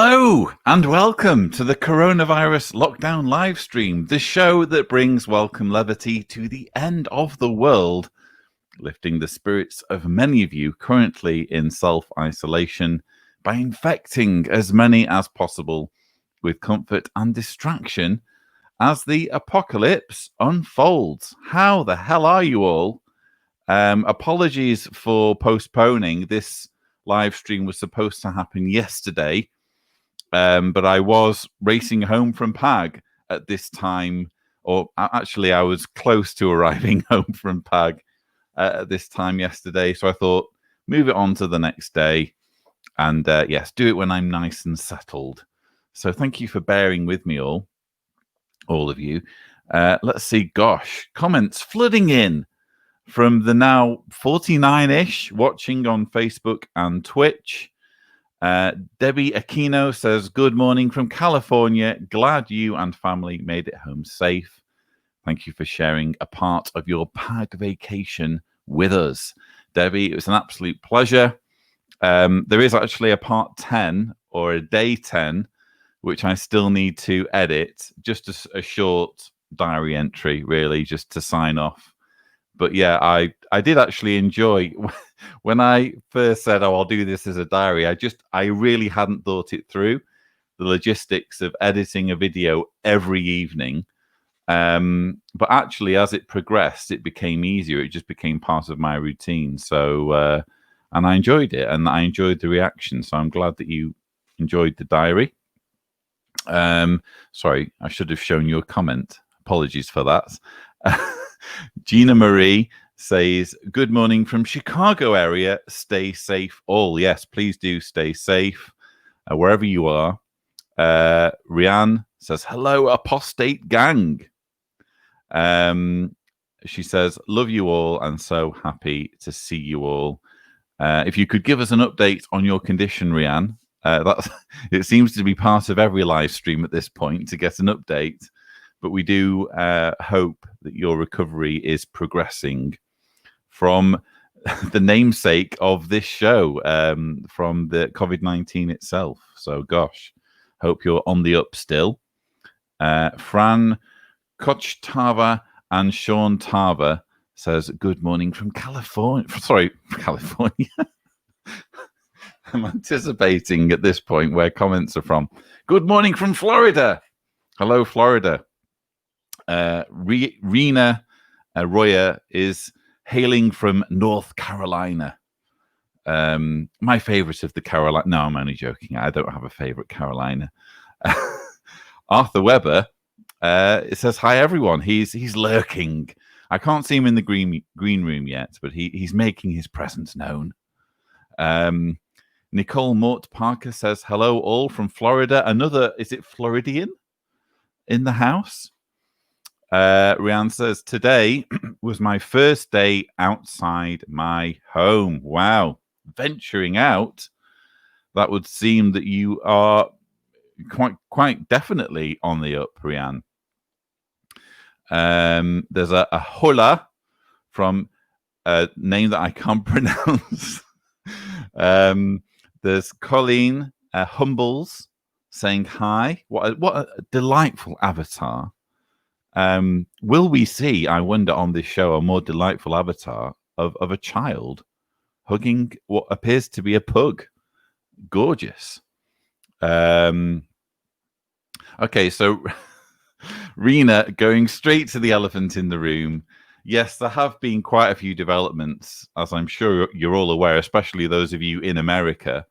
Hello and welcome to the coronavirus lockdown live stream, the show that brings welcome levity to the end of the world, lifting the spirits of many of you currently in self-isolation by infecting as many as possible with comfort and distraction as the apocalypse unfolds. How the hell are you all? Apologies for postponing. This live stream was supposed to happen yesterday. But I was racing home from Pag at this time, or actually I was close to arriving home from Pag at this time yesterday. So I thought, move it on to the next day. And yes, do it when I'm nice and settled. So thank you for bearing with me all of you. Let's see, gosh, comments flooding in from the now 49-ish watching on Facebook and Twitch. Debbie Aquino says, good morning from California. Glad you and family made it home safe. Thank you for sharing a part of your Pag vacation with us. Debbie, it was an absolute pleasure. There is actually a part 10 or a day 10, which I still need to edit. Just a short diary entry, really, just to sign off. But yeah, I did actually enjoy when I first said, oh, I'll do this as a diary. I really hadn't thought it through, the logistics of editing a video every evening. But actually, as it progressed, it became easier. It just became part of my routine. So, and I enjoyed it, and I enjoyed the reaction. So I'm glad that you enjoyed the diary. Sorry, I should have shown you a comment. Apologies for that. Gina Marie says, good morning from Chicago area. Stay safe all. Yes, please do stay safe wherever you are. Rianne says, hello, apostate gang. She says, love you all and so happy to see you all. If you could give us an update on your condition, Rianne. It seems to be part of every live stream at this point to get an update. But we do hope that your recovery is progressing from the namesake of this show, from the COVID-19 itself. So, gosh, hope you're on the up still. Fran Kochtava and Sean Tava says, good morning from California. Sorry, California. I'm anticipating at this point where comments are from. Good morning from Florida. Hello, Florida. Rena Roya is hailing from North Carolina. My favorite of the Carolina. No, I'm only joking. I don't have a favorite Carolina. Arthur Weber, it says, hi, everyone. He's lurking. I can't see him in the green room yet, but he's making his presence known. Nicole Mort Parker says, hello, all from Florida. Another, is it Floridian in the house? Rianne says, today was my first day outside my home. Wow. Venturing out. That would seem that you are quite definitely on the up, Rianne. There's a hola from a name that I can't pronounce. There's Colleen Humbles saying hi. What a delightful avatar. Will we see, I wonder, on this show a more delightful avatar of a child hugging what appears to be a pug? Gorgeous. Okay, so Rena going straight to the elephant in the room. Yes, there have been quite a few developments, as I'm sure you're all aware, especially those of you in America,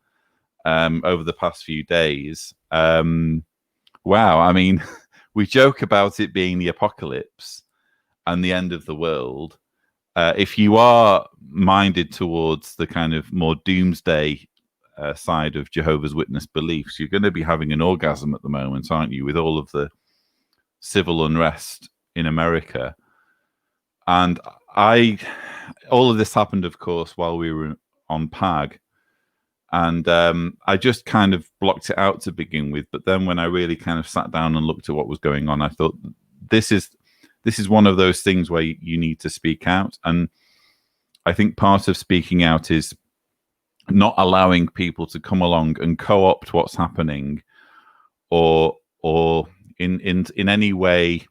over the past few days. Wow, I mean... We joke about it being the apocalypse and the end of the world. If you are minded towards the kind of more doomsday side of Jehovah's Witness beliefs, you're going to be having an orgasm at the moment, aren't you, with all of the civil unrest in America. And all of this happened, of course, while we were on Pag. And I just kind of blocked it out to begin with. But then when I really kind of sat down and looked at what was going on, I thought, this is one of those things where you need to speak out. And I think part of speaking out is not allowing people to come along and co-opt what's happening, or in any way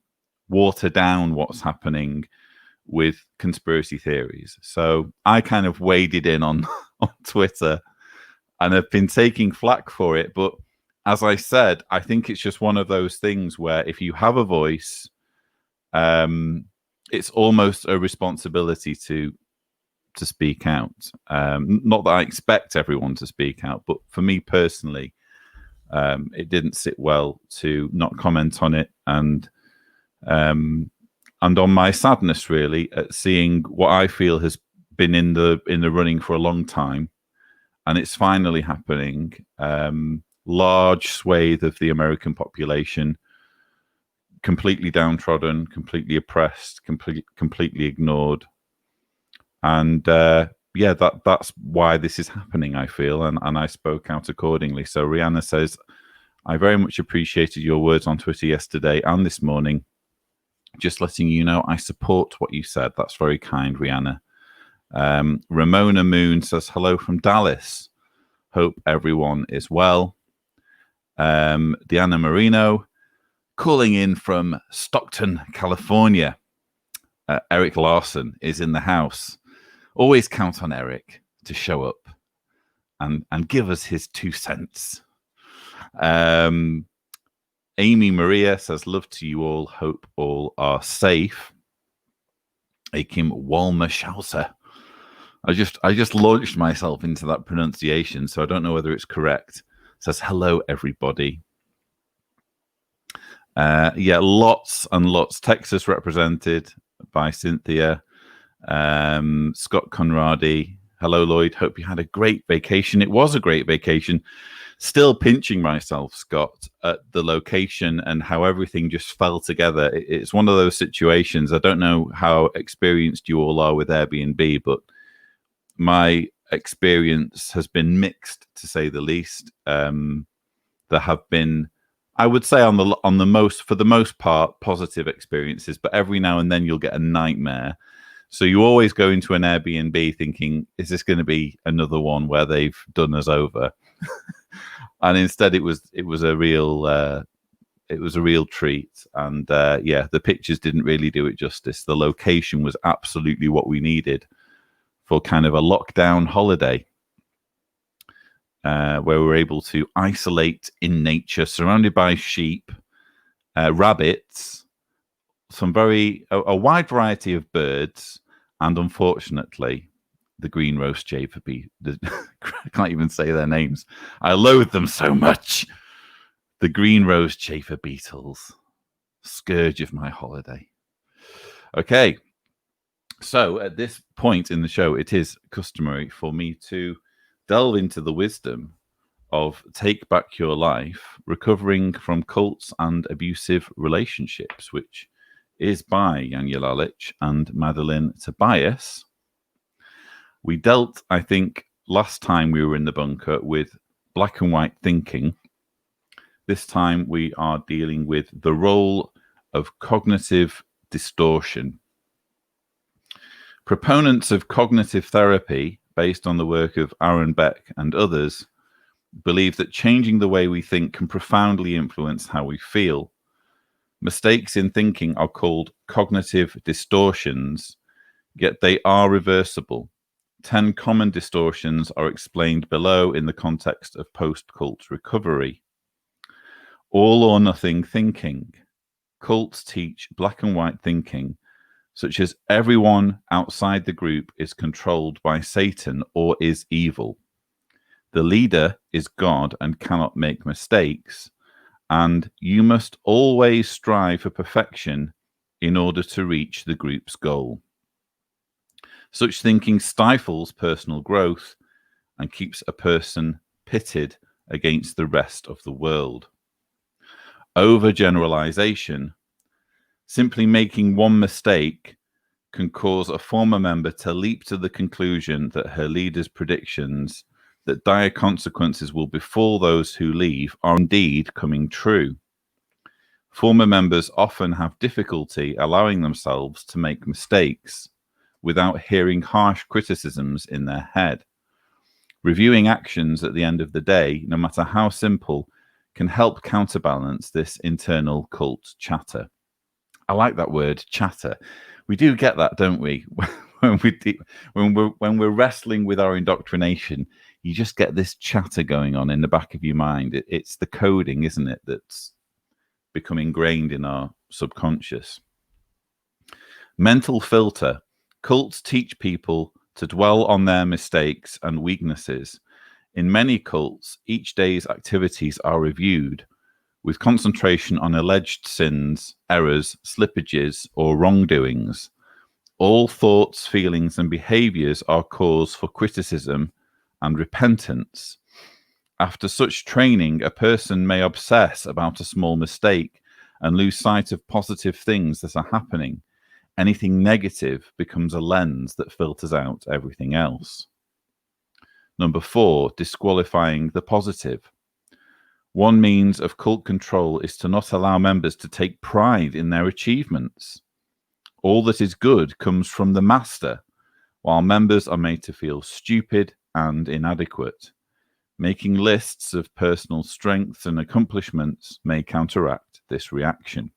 water down what's happening with conspiracy theories. So I kind of waded in on Twitter, and have been taking flack for it. But as I said, I think it's just one of those things where if you have a voice, it's almost a responsibility to speak out. Not that I expect everyone to speak out, but for me personally, it didn't sit well to not comment on it, and on my sadness, really, at seeing what I feel has been in the running for a long time, and it's finally happening. Large swathe of the American population completely downtrodden, completely oppressed, completely ignored, and that's why this is happening, I feel, and I spoke out accordingly. So Rihanna says, I very much appreciated your words on Twitter yesterday and this morning. Just letting you know, I support what you said. That's very kind, Rihanna. Ramona Moon says, hello from Dallas. Hope everyone is well. Diana Marino, calling in from Stockton, California. Eric Larson is in the house. Always count on Eric to show up and give us his 2 cents. Amy Maria says, love to you all. Hope all are safe. Akim Walmershauser. I just launched myself into that pronunciation, so I don't know whether it's correct. Says, hello, everybody. Lots and lots. Texas represented by Cynthia. Scott Conradi. Hello, Lloyd. Hope you had a great vacation. It was a great vacation. Still pinching myself, Scott, at the location and how everything just fell together. It's one of those situations. I don't know how experienced you all are with Airbnb, but my experience has been mixed, to say the least. There have been, I would say, for the most part, positive experiences, but every now and then you'll get a nightmare. So you always go into an Airbnb thinking, is this going to be another one where they've done us over? And instead, it was a real treat. And the pictures didn't really do it justice. The location was absolutely what we needed for kind of a lockdown holiday, where we were able to isolate in nature, surrounded by sheep, rabbits, a wide variety of birds, and unfortunately, the green roast javer I can't even say their names. I loathe them so much. The green roast chafer beetles, scourge of my holiday. Okay, so at this point in the show, it is customary for me to delve into the wisdom of Take Back Your Life, Recovering from Cults and Abusive Relationships, which is by Janja Lalich and Madeline Tobias. We dealt, I think, last time we were in the bunker with black and white thinking. This time we are dealing with the role of cognitive distortion. Proponents of cognitive therapy, based on the work of Aaron Beck and others, believe that changing the way we think can profoundly influence how we feel. Mistakes in thinking are called cognitive distortions, yet they are reversible. 10 common distortions are explained below in the context of post-cult recovery. All or nothing thinking. Cults teach black and white thinking, such as everyone outside the group is controlled by Satan or is evil. The leader is God and cannot make mistakes, and you must always strive for perfection in order to reach the group's goal. Such thinking stifles personal growth and keeps a person pitted against the rest of the world. Overgeneralization. Simply making one mistake can cause a former member to leap to the conclusion that her leader's predictions that dire consequences will befall those who leave are indeed coming true. Former members often have difficulty allowing themselves to make mistakes without hearing harsh criticisms in their head. Reviewing actions at the end of the day, no matter how simple, can help counterbalance this internal cult chatter. I like that word, chatter. We do get that, don't we? when we're wrestling with our indoctrination, you just get this chatter going on in the back of your mind. It's the coding, isn't it, that's become ingrained in our subconscious. Mental filter. Cults teach people to dwell on their mistakes and weaknesses. In many cults, each day's activities are reviewed, with concentration on alleged sins, errors, slippages, or wrongdoings. All thoughts, feelings, and behaviors are cause for criticism and repentance. After such training, a person may obsess about a small mistake and lose sight of positive things that are happening. Anything negative becomes a lens that filters out everything else. Number 4, disqualifying the positive. One means of cult control is to not allow members to take pride in their achievements. All that is good comes from the master, while members are made to feel stupid and inadequate. Making lists of personal strengths and accomplishments may counteract this reaction.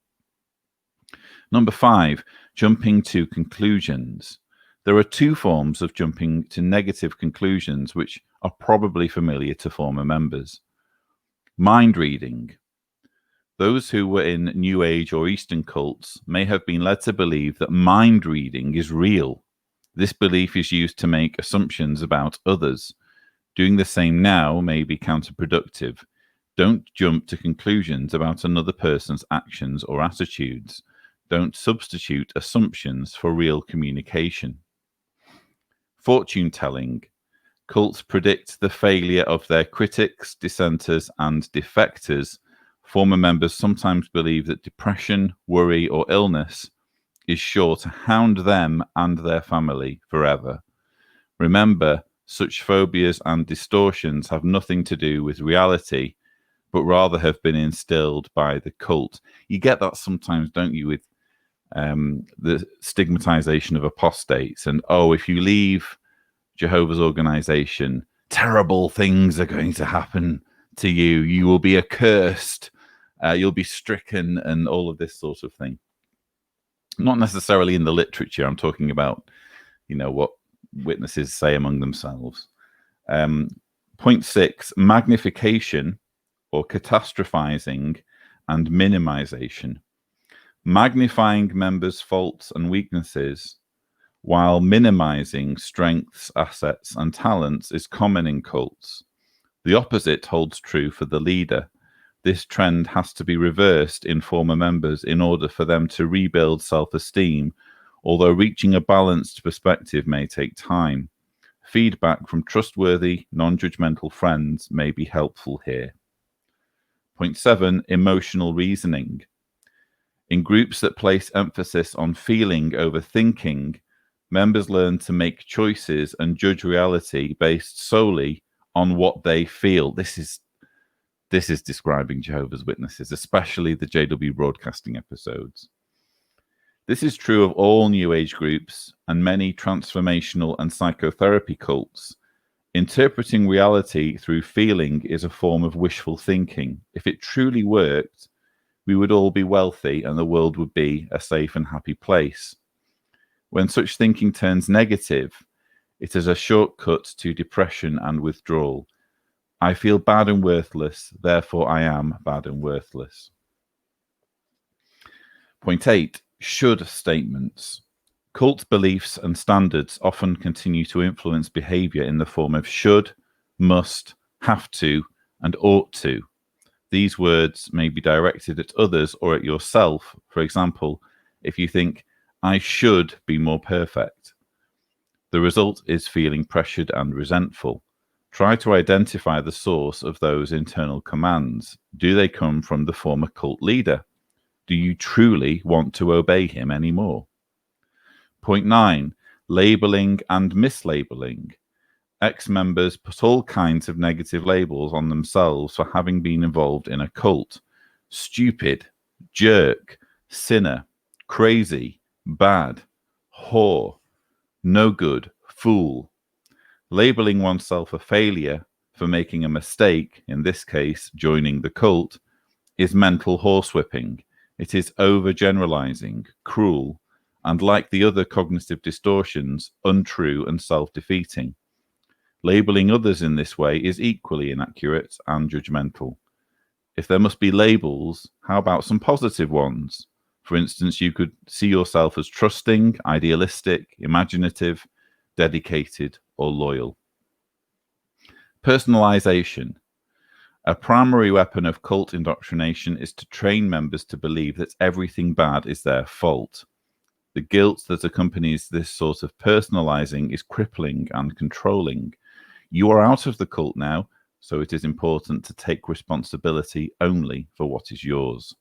Number 5, jumping to conclusions. There are 2 forms of jumping to negative conclusions which are probably familiar to former members. Mind reading. Those who were in New Age or Eastern cults may have been led to believe that mind reading is real. This belief is used to make assumptions about others. Doing the same now may be counterproductive. Don't jump to conclusions about another person's actions or attitudes. Don't substitute assumptions for real communication. Fortune telling. Cults predict the failure of their critics, dissenters, and defectors. Former members sometimes believe that depression, worry, or illness is sure to hound them and their family forever. Remember, such phobias and distortions have nothing to do with reality, but rather have been instilled by the cult. You get that sometimes, don't you, with the stigmatization of apostates, and if you leave Jehovah's organization, terrible things are going to happen to you. You will be accursed. You'll be stricken, and all of this sort of thing. Not necessarily in the literature. I'm talking about, what witnesses say among themselves. Point 6, magnification or catastrophizing and minimization. Magnifying members' faults and weaknesses while minimizing strengths, assets, and talents is common in cults. The opposite holds true for the leader. This trend has to be reversed in former members in order for them to rebuild self-esteem, although reaching a balanced perspective may take time. Feedback from trustworthy, non-judgmental friends may be helpful here. Point 7, emotional reasoning. In groups that place emphasis on feeling over thinking, members learn to make choices and judge reality based solely on what they feel. This is describing Jehovah's Witnesses, especially the JW broadcasting episodes. This is true of all New Age groups and many transformational and psychotherapy cults. Interpreting reality through feeling is a form of wishful thinking. If it truly worked, we would all be wealthy and the world would be a safe and happy place. When such thinking turns negative, it is a shortcut to depression and withdrawal. I feel bad and worthless, therefore I am bad and worthless. Point 8, should statements. Cult beliefs and standards often continue to influence behavior in the form of should, must, have to, and ought to. These words may be directed at others or at yourself. For example, if you think, I should be more perfect, the result is feeling pressured and resentful. Try to identify the source of those internal commands. Do they come from the former cult leader? Do you truly want to obey him anymore? Point 9, labeling and mislabeling. Ex-members put all kinds of negative labels on themselves for having been involved in a cult. Stupid, jerk, sinner, crazy, bad, whore, no good, fool. Labeling oneself a failure for making a mistake, in this case, joining the cult, is mental horsewhipping. It is overgeneralizing, cruel, and like the other cognitive distortions, untrue and self-defeating. Labeling others in this way is equally inaccurate and judgmental. If there must be labels, how about some positive ones? For instance, you could see yourself as trusting, idealistic, imaginative, dedicated, or loyal. Personalization. A primary weapon of cult indoctrination is to train members to believe that everything bad is their fault. The guilt that accompanies this sort of personalizing is crippling and controlling. You are out of the cult now, so it is important to take responsibility only for what is yours.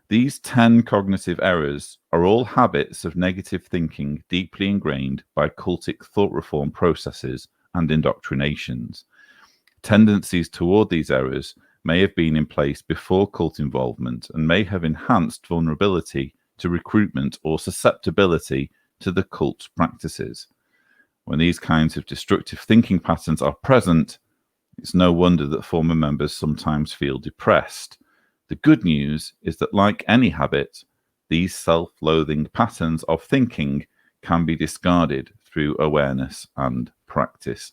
These 10 cognitive errors are all habits of negative thinking deeply ingrained by cultic thought reform processes and indoctrinations. Tendencies toward these errors may have been in place before cult involvement and may have enhanced vulnerability to recruitment or susceptibility to the cult's practices. When these kinds of destructive thinking patterns are present, it's no wonder that former members sometimes feel depressed. The good news is that, like any habit, these self-loathing patterns of thinking can be discarded through awareness and practice.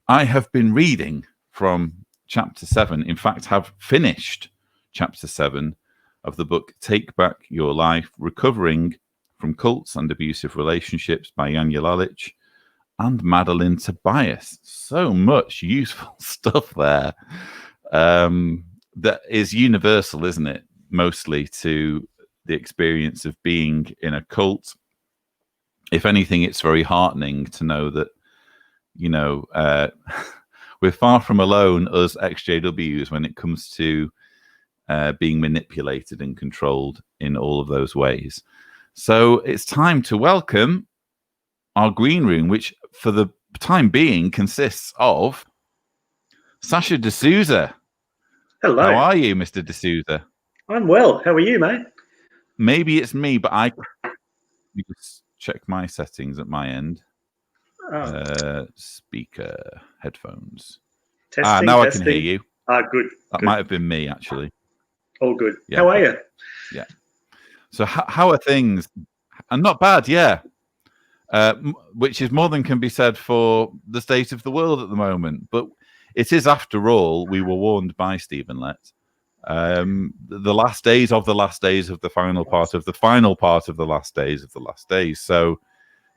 I have been reading from chapter 7, in fact, have finished chapter 7 of the book Take Back Your Life, Recovering from Cults and Abusive Relationships by Janja Lalich and Madeline Tobias. So much useful stuff there. That is universal, isn't it? Mostly to the experience of being in a cult. If anything, it's very heartening to know that, you know, we're far from alone, us ex-JWs, when it comes to being manipulated and controlled in all of those ways. So it's time to welcome our green room, which for the time being consists of Sasha D'Souza. Hello. How are you, Mr. D'Souza? I'm well. How are you, mate? Maybe it's me, but I just check my settings at my end. Speaker, headphones. Testing, now testing. I can hear you. Good. That good. might have been me, actually. All good. Yeah. How are you? Yeah. So how are things? And not bad, yeah. Which is more than can be said for the state of the world at the moment. But it is, after all, we were warned by Stephen Lett. The last days of the last days of the final part of the final part of the last days of the last days. So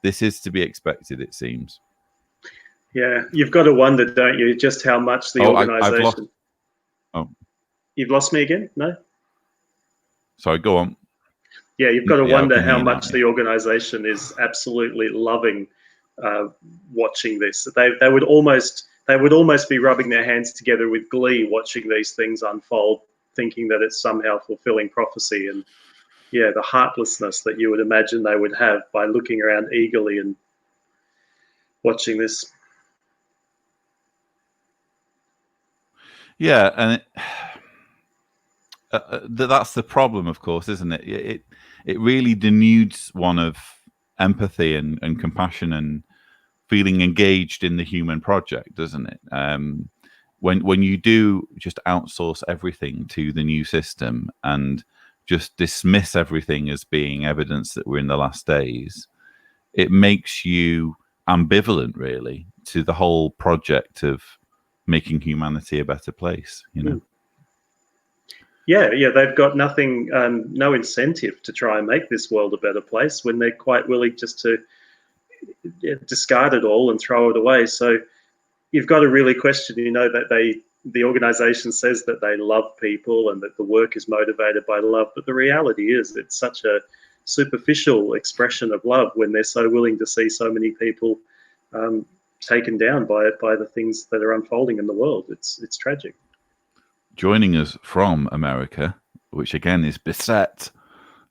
this is to be expected, it seems. Yeah, you've got to wonder, don't you, just how much the organisation... You've lost me again? No? Sorry, go on. Yeah, you've got to wonder how much the organisation is absolutely loving watching this. They would almost be rubbing their hands together with glee watching these things unfold, thinking that it's somehow fulfilling prophecy. And yeah, the heartlessness that you would imagine they would have by looking around eagerly and watching this. Yeah, and that's the problem, of course, isn't it? It really denudes one of empathy and compassion and feeling engaged in the human project, doesn't it? When you do just outsource everything to the new system and just dismiss everything as being evidence that we're in the last days, it makes you ambivalent, really, to the whole project of making humanity a better place, you know? Yeah, they've got nothing, no incentive to try and make this world a better place when they're quite willing just to discard it all and throw it away. So you've got to really question, you know, that the organisation says that they love people and that the work is motivated by love, but the reality is it's such a superficial expression of love when they're so willing to see so many people taken down by the things that are unfolding in the world. It's tragic. Joining us from America, which again is beset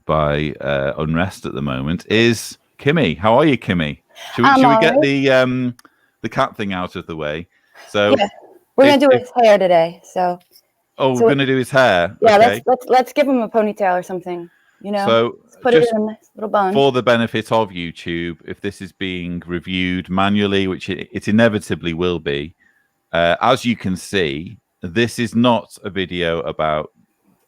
by unrest at the moment, is Kimmy. How are you, Kimmy? Should we get the cat thing out of the way? So yeah, we're gonna do his hair today. So we're gonna do his hair. Yeah, okay. let's give him a ponytail or something. You know, so put it in a nice little bun. For the benefit of YouTube, if this is being reviewed manually, which it inevitably will be, as you can see, this is not a video about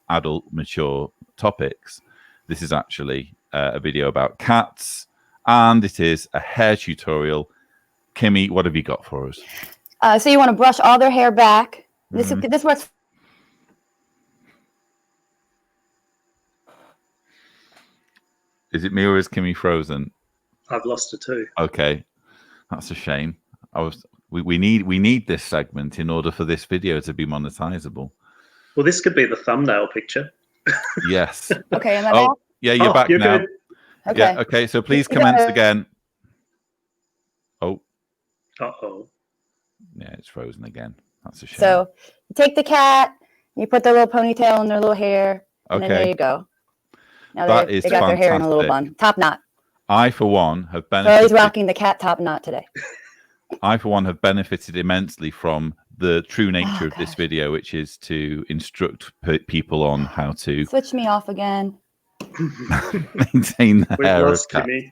adult, mature topics. This is actually a video about cats, and it is a hair tutorial. Kimmy, what have you got for us? So you want to brush all their hair back. This works. Is it me or is Kimmy frozen? I've lost her too. Okay, that's a shame. We need this segment in order for this video to be monetizable. Well, this could be the thumbnail picture. Yes. Okay, am I back? Yeah, you're back now. Good. Okay. Yeah, okay, so please commence again. Oh. Uh-oh. Yeah, it's frozen again. That's a shame. So you take the cat, you put their little ponytail in their little hair, and then there you go. Now they got their hair in a little bun. Top knot. I, for one, have So benefited. he's rocking the cat top knot today. I, for one, have benefited immensely from the true nature of this video, which is to instruct people on how to switch me off again. maintain the hair of cats. Kimmy.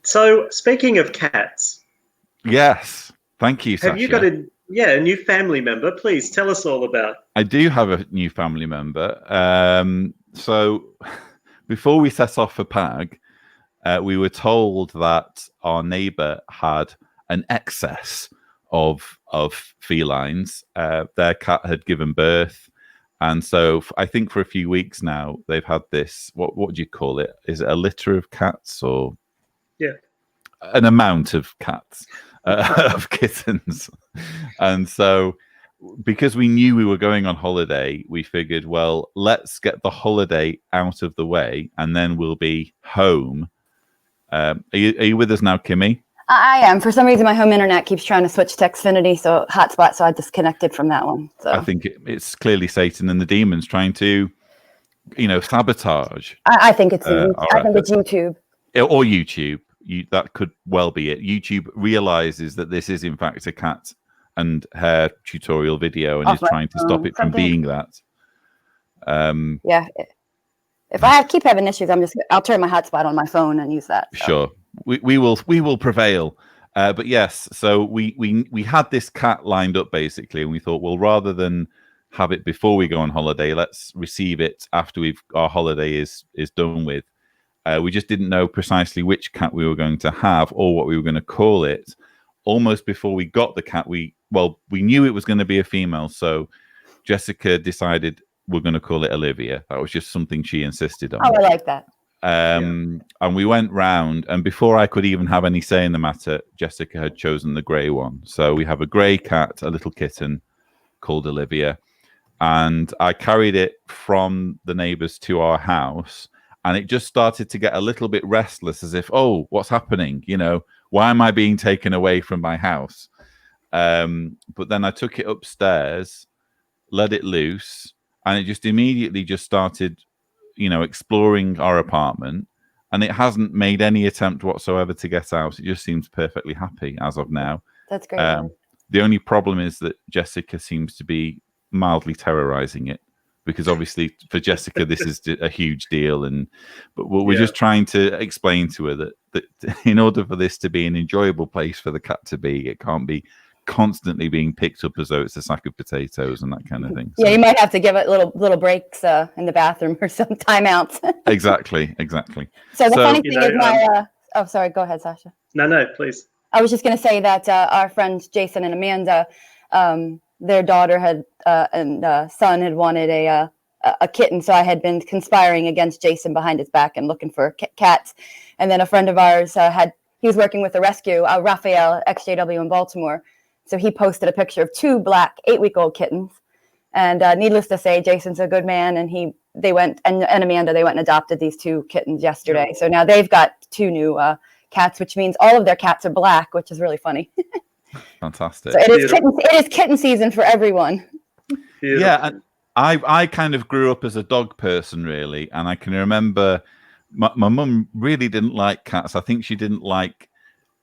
So, speaking of cats, yes, thank you, Sasha. have you got a new family member? Please tell us all about. I do have a new family member. So, before we set off for Pag, we were told that our neighbour had an excess of felines. Their cat had given birth, and so I think for a few weeks now they've had this. What do you call it? Is it a litter of cats or? Yeah. An amount of cats, of kittens. And so because we knew we were going on holiday, we figured, well, let's get the holiday out of the way and then we'll be home. Are you with us now, Kimmy? I am. For some reason, my home internet keeps trying to switch to Xfinity, so hotspot, so I disconnected from that one. So I think it's clearly Satan and the demons trying to, sabotage. I think it's YouTube. Or YouTube. That could well be it. YouTube realizes that this is in fact a cat and hair tutorial video and is trying to stop it from being that. Yeah. If I keep having issues, I'll turn my hotspot on my phone and use that. So. Sure. We will prevail. But yes, so we had this cat lined up basically, and we thought, well, rather than have it before we go on holiday, let's receive it after our holiday is done with. We just didn't know precisely which cat we were going to have or what we were going to call it. Almost before we got the cat, we knew it was going to be a female. So Jessica decided we're going to call it Olivia. That was just something she insisted on. Oh, I like that. And we went round, and before I could even have any say in the matter, Jessica had chosen the grey one. So we have a grey cat, a little kitten called Olivia. And I carried it from the neighbours to our house. And it just started to get a little bit restless, as if, oh, what's happening? Why am I being taken away from my house? But then I took it upstairs, let it loose, and it just immediately started, exploring our apartment. And it hasn't made any attempt whatsoever to get out. It just seems perfectly happy as of now. That's great. The only problem is that Jessica seems to be mildly terrorizing it. Because obviously for Jessica, this is a huge deal. But we're just trying to explain to her that in order for this to be an enjoyable place for the cat to be, it can't be constantly being picked up as though it's a sack of potatoes and that kind of thing. Yeah, you might have to give it little breaks in the bathroom or some timeouts. Exactly. So the funny thing is sorry, go ahead, Sasha. No, please. I was just going to say that our friends Jason and Amanda, their daughter and son had wanted a kitten, so I had been conspiring against Jason behind his back and looking for cats. And then a friend of ours he was working with a rescue, Raphael XJW in Baltimore, so he posted a picture of 2 black 8-week-old kittens. And needless to say, Jason's a good man, and Amanda they went and adopted these 2 kittens yesterday. So now they've got 2 new cats, which means all of their cats are black, which is really funny. Fantastic. So it is kitten season for everyone. Beautiful. Yeah, and I kind of grew up as a dog person, really, and I can remember my mum really didn't like cats. I think she didn't like,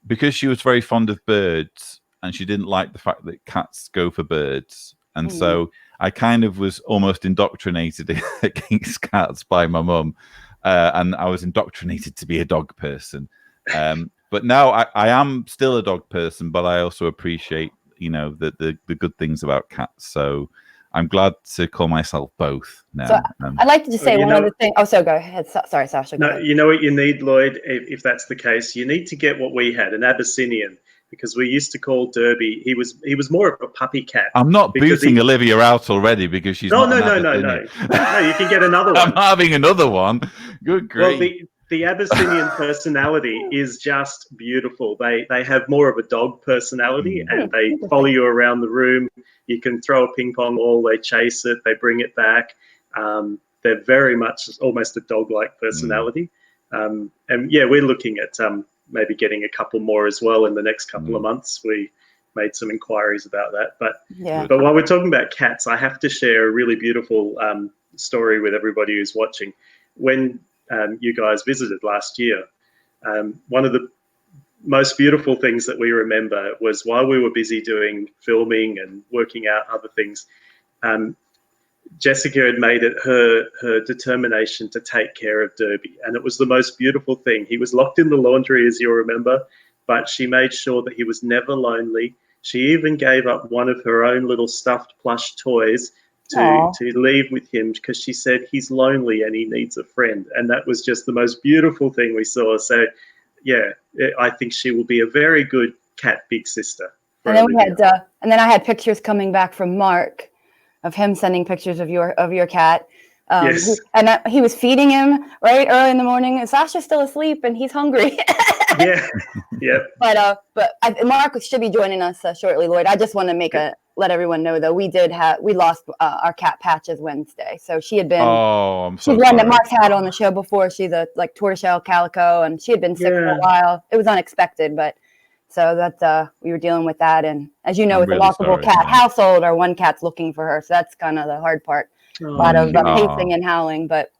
because she was very fond of birds, and she didn't like the fact that cats go for birds. And so I kind of was almost indoctrinated against cats by my mum, and I was indoctrinated to be a dog person. But now I am still a dog person, but I also appreciate, the good things about cats. So I'm glad to call myself both now. So I'd like to just say one other thing. Oh, so go ahead. Sorry, Sasha. Go ahead. You know what you need, Lloyd, if that's the case? You need to get what we had, an Abyssinian, because we used to call Derby. He was more of a puppy cat. I'm not booting Olivia out already because she's no. not No, you can get another one. I'm having another one. Good grief. Well, the Abyssinian personality is just beautiful. They have more of a dog personality, and they follow you around the room. You can throw a ping pong ball, they chase it, they bring it back. They're very much almost a dog-like personality. And yeah, we're looking at maybe getting a couple more as well in the next couple of months. We made some inquiries about that. But while we're talking about cats, I have to share a really beautiful story with everybody who's watching. When you guys visited last year, one of the most beautiful things that we remember was while we were busy doing filming and working out other things, Jessica had made it her determination to take care of Derby, and it was the most beautiful thing. He was locked in the laundry, as you'll remember, but she made sure that he was never lonely. She even gave up one of her own little stuffed plush toys to leave with him, because she said he's lonely and he needs a friend. And that was just the most beautiful thing we saw. So yeah, I think she will be a very good cat big sister. And then and then I had pictures coming back from Mark of him sending pictures of your cat. Yes. He was feeding him right early in the morning, and Sasha's still asleep and he's hungry. Yeah. But Mark should be joining us shortly, Lloyd. I just want to let everyone know though, we lost our cat Patches Wednesday. So she had been. Oh, I'm so she's one that Mark's had on the show before. She's a tortoiseshell calico, and she had been sick for a while. It was unexpected, but so that we were dealing with that. And as you know, with a multiple cat household, or one cat's looking for her, so that's kind of the hard part. A lot of pacing and howling, but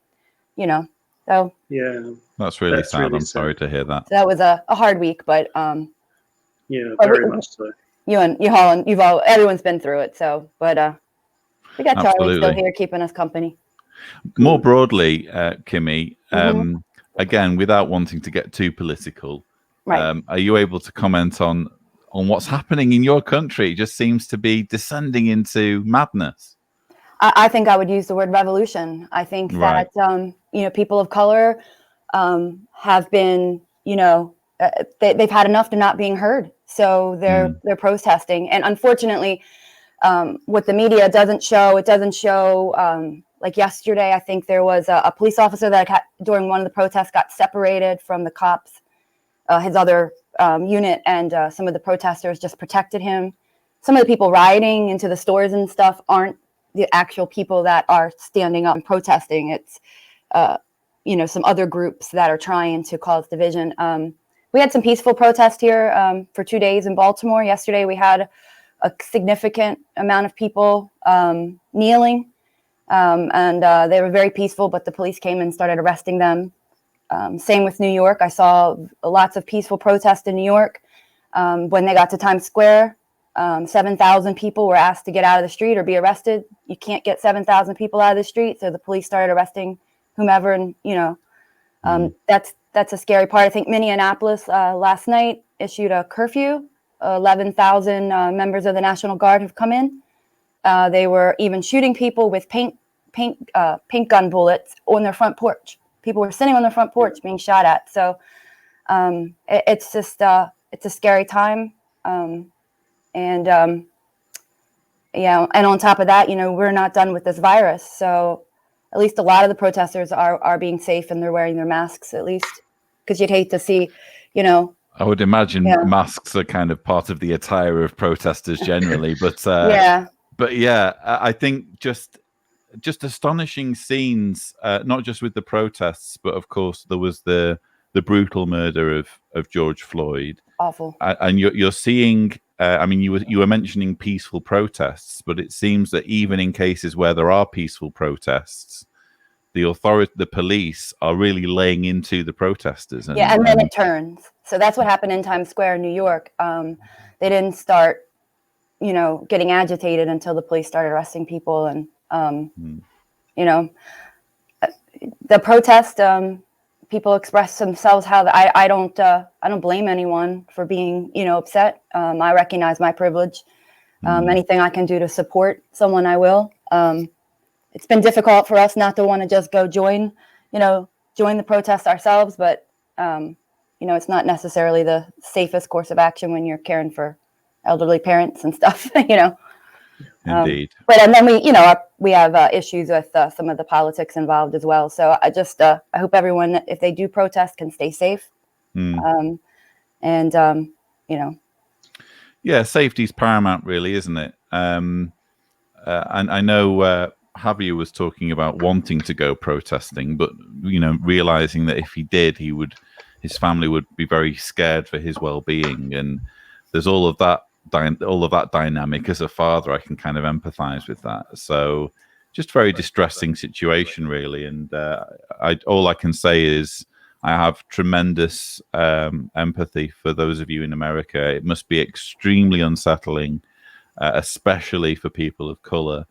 so yeah, that's really sad. Really I'm sad. Sorry to hear that. So that was a hard week, but very much so. Everyone's been through it. So, but we got Charlie still here keeping us company. More broadly, Kimmy, again, without wanting to get too political, right. Are you able to comment on what's happening in your country? It just seems to be descending into madness. I think I would use the word revolution. I think that people of color have been, they've had enough to not being heard. So they're protesting. And unfortunately, what the media doesn't show, like yesterday, I think there was a police officer that during one of the protests got separated from the cops, his other unit, and some of the protesters just protected him. Some of the people rioting into the stores and stuff aren't the actual people that are standing up and protesting. It's, some other groups that are trying to cause division. We had some peaceful protests here for 2 days in Baltimore. Yesterday, we had a significant amount of people kneeling, and they were very peaceful, but the police came and started arresting them. Same with New York. I saw lots of peaceful protests in New York. When they got to Times Square, 7,000 people were asked to get out of the street or be arrested. You can't get 7,000 people out of the street, so the police started arresting whomever, and that's a scary part. I think Minneapolis last night issued a curfew. 11,000 members of the National Guard have come in. They were even shooting people with paint gun bullets on their front porch. People were sitting on their front porch being shot at. So it's just it's a scary time. And on top of that, we're not done with this virus. So at least a lot of the protesters are being safe, and they're wearing their masks, at least, because you'd hate to see, I would imagine masks are kind of part of the attire of protesters generally, but I think just astonishing scenes, not just with the protests, but of course there was the brutal murder of George Floyd. Awful. And you're seeing, you were mentioning peaceful protests, but it seems that even in cases where there are peaceful protests, the police are really laying into the protesters. And then it turns. So that's what happened in Times Square in New York. They didn't start, getting agitated until the police started arresting people. And, the protest, people express themselves how I don't blame anyone for being, upset. I recognize my privilege. Anything I can do to support someone, I will. It's been difficult for us not to want to just go join the protest ourselves, but it's not necessarily the safest course of action when you're caring for elderly parents and stuff, Indeed. And then we have issues with some of the politics involved as well. So I hope everyone, if they do protest, can stay safe. Yeah, safety's paramount, really, isn't it? And I know Javier was talking about wanting to go protesting, but realizing that if he did, his family would be very scared for his well-being, and there's all of that dynamic. As a father, I can kind of empathize with that. So just very distressing situation, really. And all I can say is I have tremendous empathy for those of you in America. It must be extremely unsettling, especially for people of color,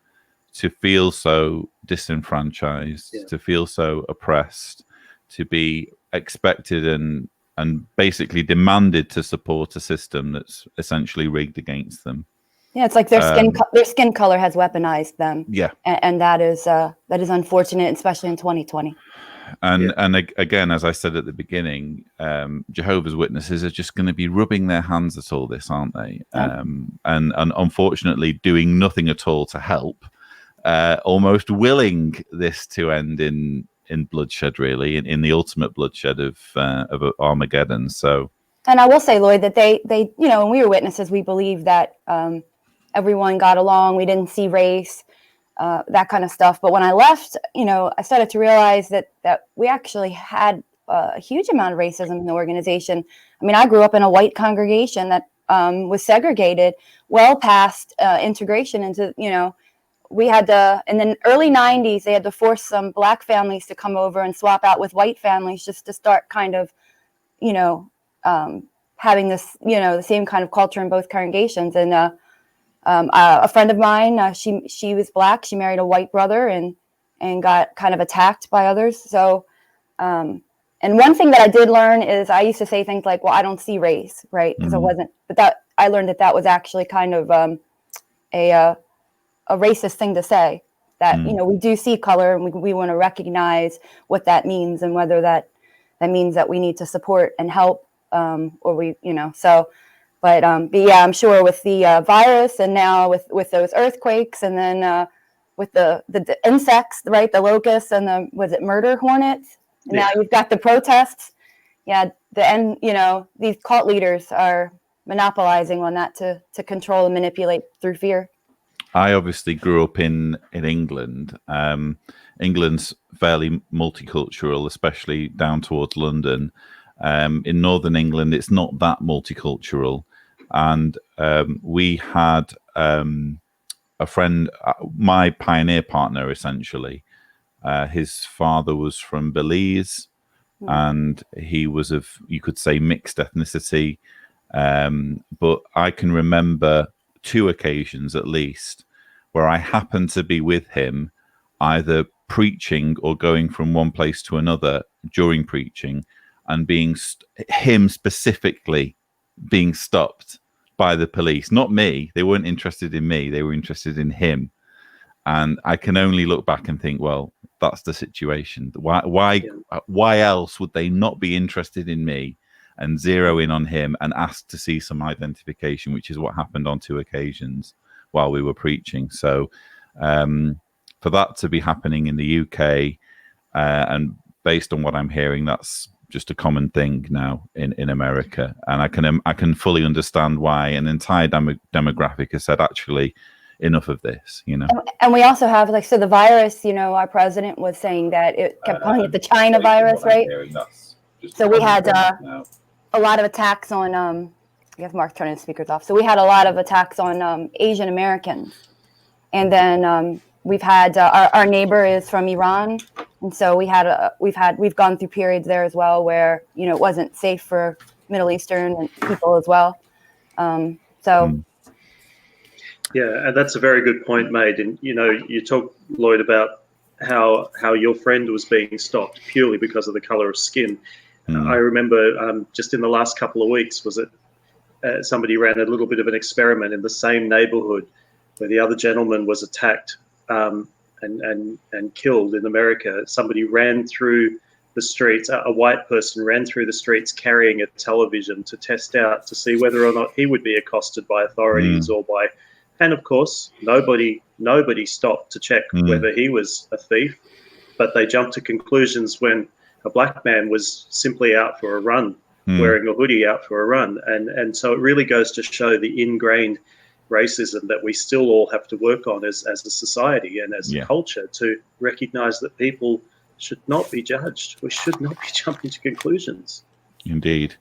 to feel so disenfranchised, to feel so oppressed, to be expected and basically demanded to support a system that's essentially rigged against them. Yeah, it's like their skin color has weaponized them. Yeah, and that is unfortunate, especially in 2020. And again, as I said at the beginning, Jehovah's Witnesses are just going to be rubbing their hands at all this, aren't they? Yeah. And unfortunately, doing nothing at all to help, almost willing this to end in bloodshed, really, in the ultimate bloodshed of Armageddon. So, and I will say, Lloyd, that they when we were witnesses, we believed that everyone got along. We didn't see race, that kind of stuff. But when I left, I started to realize that we actually had a huge amount of racism in the organization. I mean, I grew up in a white congregation that was segregated well past integration into, we had to, in the early 90s, they had to force some black families to come over and swap out with white families just to start kind of, having this, the same kind of culture in both congregations. And a friend of mine, she was black. She married a white brother and got kind of attacked by others. So, and one thing that I did learn is I used to say things like, well, I don't see race, right? Because it wasn't, but I learned that was actually kind of a racist thing to say, that, we do see color and we want to recognize what that means and whether that means that we need to support and help, or we, so, but yeah, I'm sure with the virus and now with those earthquakes and then with the insects, right, the locusts and was it murder hornets? And now you've got the protests. Yeah, these cult leaders are monopolizing on that to control and manipulate through fear. I obviously grew up in England. England's fairly multicultural, especially down towards London. In Northern England, it's not that multicultural. And we had a friend, my pioneer partner, essentially. His father was from Belize, and he was of, you could say, mixed ethnicity. But I can remember 2 occasions at least where I happened to be with him, either preaching or going from one place to another during preaching, and him specifically being stopped by the police. Not me. They weren't interested in me. They were interested in him. And I can only look back and think, well, that's the situation. Why else would they not be interested in me and zero in on him and ask to see some identification, which is what happened on 2 occasions while we were preaching. So for that to be happening in the UK, and based on what I'm hearing, that's just a common thing now in America. And I can fully understand why an entire demographic has said, actually, enough of this, And we also have, the virus, our president was saying that it kept calling it the China virus, right? So we had a lot of attacks on, I guess Mark's turning the speakers off. So we had a lot of attacks on Asian Americans. And then we've had, our neighbor is from Iran. And so we've gone through periods there as well where, it wasn't safe for Middle Eastern people as well. Yeah, and that's a very good point made. And you talk, Lloyd, about how your friend was being stopped purely because of the color of skin. I remember just in the last couple of weeks, was it somebody ran a little bit of an experiment in the same neighborhood where the other gentleman was attacked and killed in America. Somebody ran through the streets, a white person ran through the streets carrying a television to test out to see whether or not he would be accosted by authorities or by, and of course, nobody stopped to check whether he was a thief, but they jumped to conclusions when a black man was simply out for a run, wearing a hoodie out for a run. And so it really goes to show the ingrained racism that we still all have to work on as a society and as a culture, to recognize that people should not be judged. We should not be jumping to conclusions. Indeed.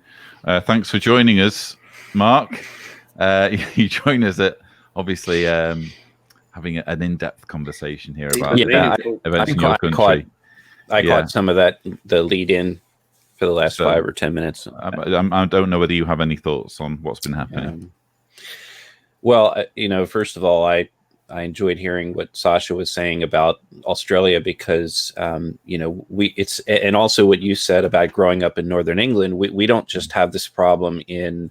Thanks for joining us, Mark. You join us at obviously having an in-depth conversation here about events in your country. I caught some of that, the lead-in for the last 5 or 10 minutes. I don't know whether you have any thoughts on what's been happening. Well, first of all, I enjoyed hearing what Sasha was saying about Australia because, and also what you said about growing up in Northern England. We don't just have this problem in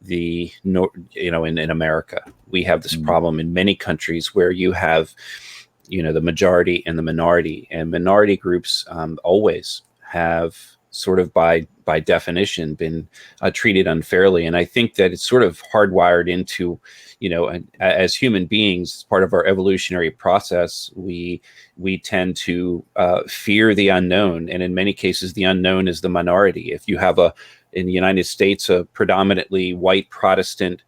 in America. We have this problem in many countries where you have, the majority and the minority, and minority groups always have sort of by definition been treated unfairly. And I think that it's sort of hardwired into, as human beings, part of our evolutionary process, we tend to fear the unknown. And in many cases, the unknown is the minority. If you have in the United States, a predominantly white Protestant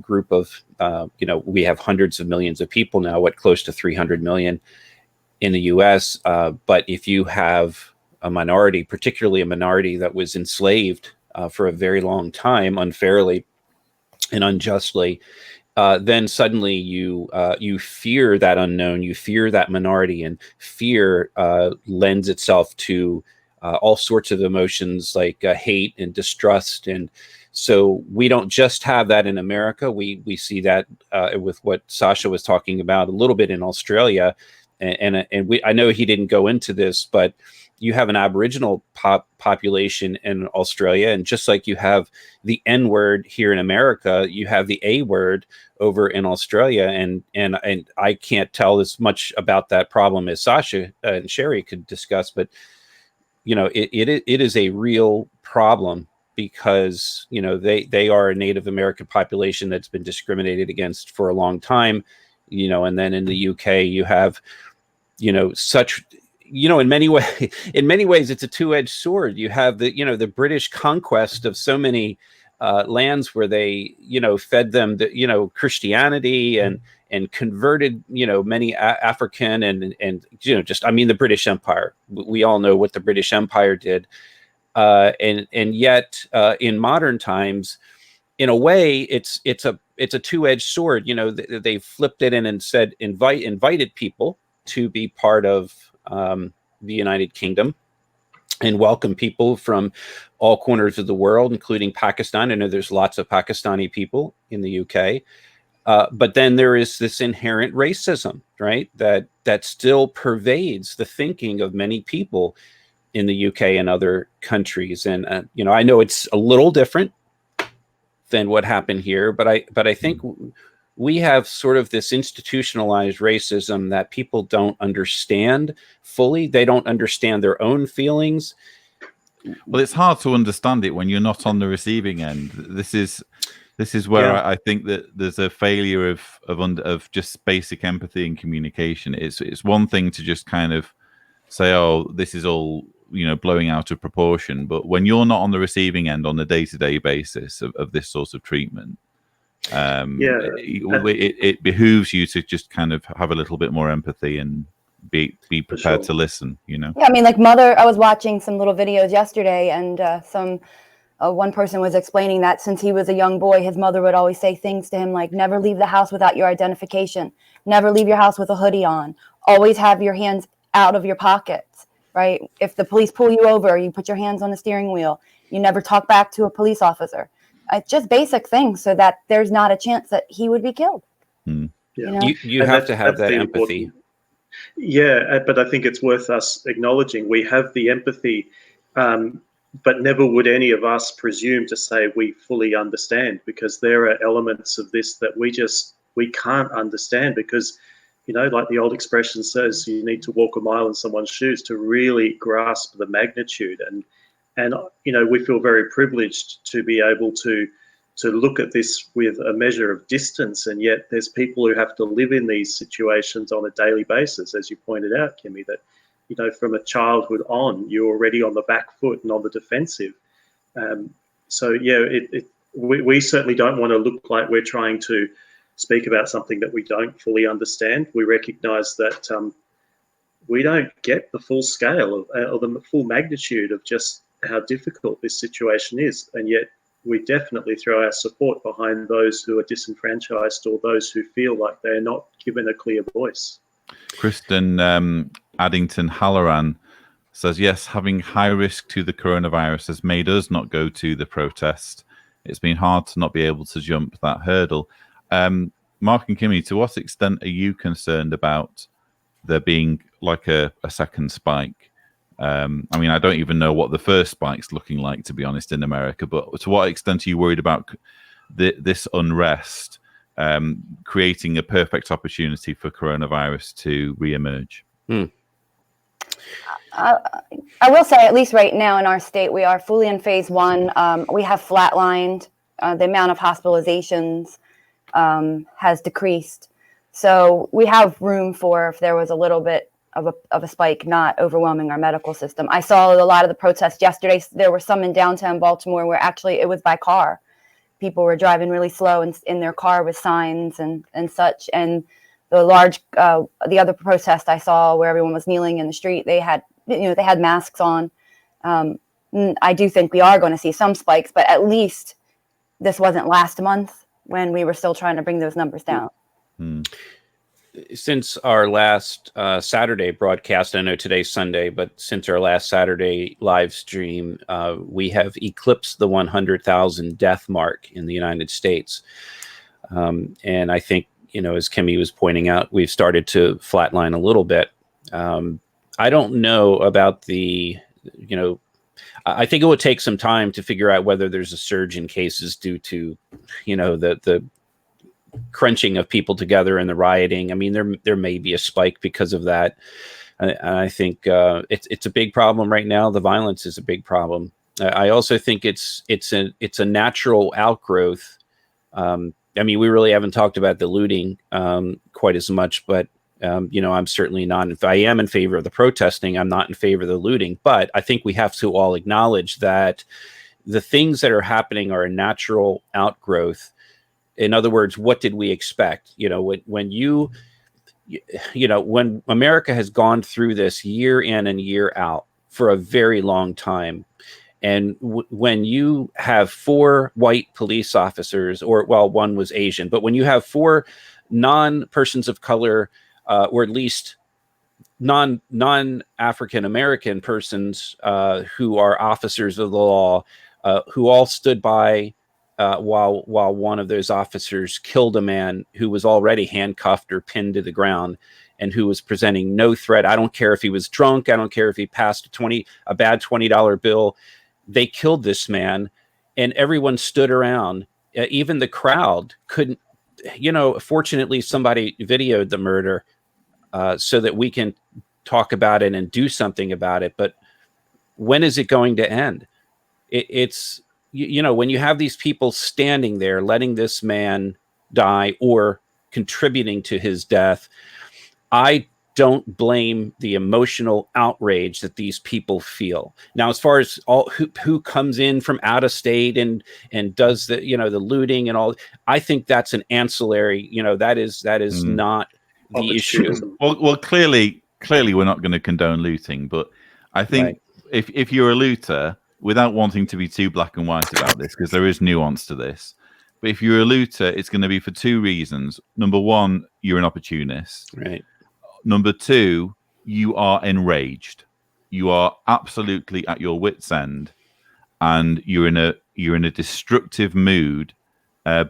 group of, we have hundreds of millions of people now, close to 300 million in the US. But if you have a minority, particularly a minority that was enslaved for a very long time, unfairly and unjustly, then suddenly you fear that unknown, you fear that minority, and fear lends itself to all sorts of emotions like hate and distrust. And so we don't just have that in America. We see that with what Sasha was talking about a little bit in Australia. And I know he didn't go into this, but you have an Aboriginal population in Australia, and just like you have the N word here in America, you have the A word over in Australia. And I can't tell as much about that problem as Sasha and Sherry could discuss, but it is a real problem because they are a Native American population that's been discriminated against for a long time, and then in the UK you have such. In many ways, it's a two-edged sword. You have the British conquest of so many lands where they, fed them Christianity and converted, many African and the British Empire. We all know what the British Empire did, and yet in modern times, in a way, it's a two-edged sword. They flipped it in and said invited people to be part of the United Kingdom and welcome people from all corners of the world, including Pakistan. I know there's lots of Pakistani people in the UK, but then there is this inherent racism, right? That still pervades the thinking of many people in the UK and other countries. And I know it's a little different than what happened here, but I think we have sort of this institutionalized racism that people don't understand fully. They don't understand their own feelings. Well, it's hard to understand it when you're not on the receiving end. This is where I think that there's a failure of just basic empathy and communication. It's one thing to just kind of say, oh, this is all blowing out of proportion, but when you're not on the receiving end on a day-to-day basis of this sort of treatment, it behooves you to just kind of have a little bit more empathy and be prepared to listen. Yeah, I mean, like I was watching some little videos yesterday, and one person was explaining that since he was a young boy, his mother would always say things to him like, never leave the house without your identification, never leave your house with a hoodie on, always have your hands out of your pockets, right? If the police pull you over, you put your hands on the steering wheel, you never talk back to a police officer. Just basic things so that there's not a chance that he would be killed. Hmm. Yeah. You know? You And have to have that's that the empathy. important- Yeah, but I think it's worth us acknowledging we have the empathy, but never would any of us presume to say we fully understand, because there are elements of this that we can't understand, because, you know, like the old expression says, you need to walk a mile in someone's shoes to really grasp the magnitude. And you know, we feel very privileged to be able to look at this with a measure of distance, and yet there's people who have to live in these situations on a daily basis, as you pointed out, Kimmy, that, you know, from a childhood on, you're already on the back foot and on the defensive. So yeah, we certainly don't want to look like we're trying to speak about something that we don't fully understand. We recognise that we don't get the full scale or the full magnitude of just how difficult this situation is, and yet we definitely throw our support behind those who are disenfranchised or those who feel like they're not given a clear voice. Kristen Addington Halloran says, yes, having high risk to the coronavirus has made us not go to the protest. It's been hard to not be able to jump that hurdle. Mark and Kimmy, to what extent are you concerned about there being like a second spike? I mean, I don't even know what the first spike's looking like, to be honest, in America, but to what extent are you worried about this unrest creating a perfect opportunity for coronavirus to reemerge? I will say, at least right now in our state, we are fully in phase 1. We have flatlined. The amount of hospitalizations has decreased. So we have room for, if there was a little bit of a spike, not overwhelming our medical system. I saw a lot of the protests yesterday. There were some in downtown Baltimore where actually it was by car. People were driving really slow in their car with signs and such. And the other protest I saw where everyone was kneeling in the street, they had masks on. I do think we are going to see some spikes, but at least this wasn't last month when we were still trying to bring those numbers down. Since our last Saturday broadcast, I know today's Sunday, but since our last Saturday live stream, we have eclipsed the 100,000 death mark in the United States. And I think, you know, as Kimmy was pointing out, we've started to flatline a little bit. I don't know about the, you know, I think it would take some time to figure out whether there's a surge in cases due to, you know, the crunching of people together and the rioting. I mean, there may be a spike because of that. I think it's a big problem right now. The violence is a big problem. I also think it's a natural outgrowth. I mean, we really haven't talked about the looting quite as much, but you know, I'm certainly not. If I am in favor of the protesting, I'm not in favor of the looting. But I think we have to all acknowledge that the things that are happening are a natural outgrowth. In other words, what did we expect? You know, when when America has gone through this year in and year out for a very long time, and when you have 4 white police officers, or well, one was Asian, but when you have 4 non-persons of color, or at least non-African American persons who are officers of the law, who all stood by while one of those officers killed a man who was already handcuffed or pinned to the ground and who was presenting no threat. I don't care if he was drunk. I don't care if he passed a bad $20 bill. They killed this man, and everyone stood around. Even the crowd couldn't, you know, fortunately somebody videoed the murder so that we can talk about it and do something about it. But when is it going to end? It's, you know, when you have these people standing there, letting this man die or contributing to his death, I don't blame the emotional outrage that these people feel. Now, as far as who comes in from out of state and does the, you know, the looting and all, I think that's an ancillary, you know, that is not the issue. Well, clearly we're not going to condone looting, but I think if you're a looter, without wanting to be too black and white about this, because there is nuance to this, but if you're a looter, it's going to be for 2 reasons. Number 1, you're an opportunist. Right. Number 2, you are enraged. You are absolutely at your wit's end, and you're in a destructive mood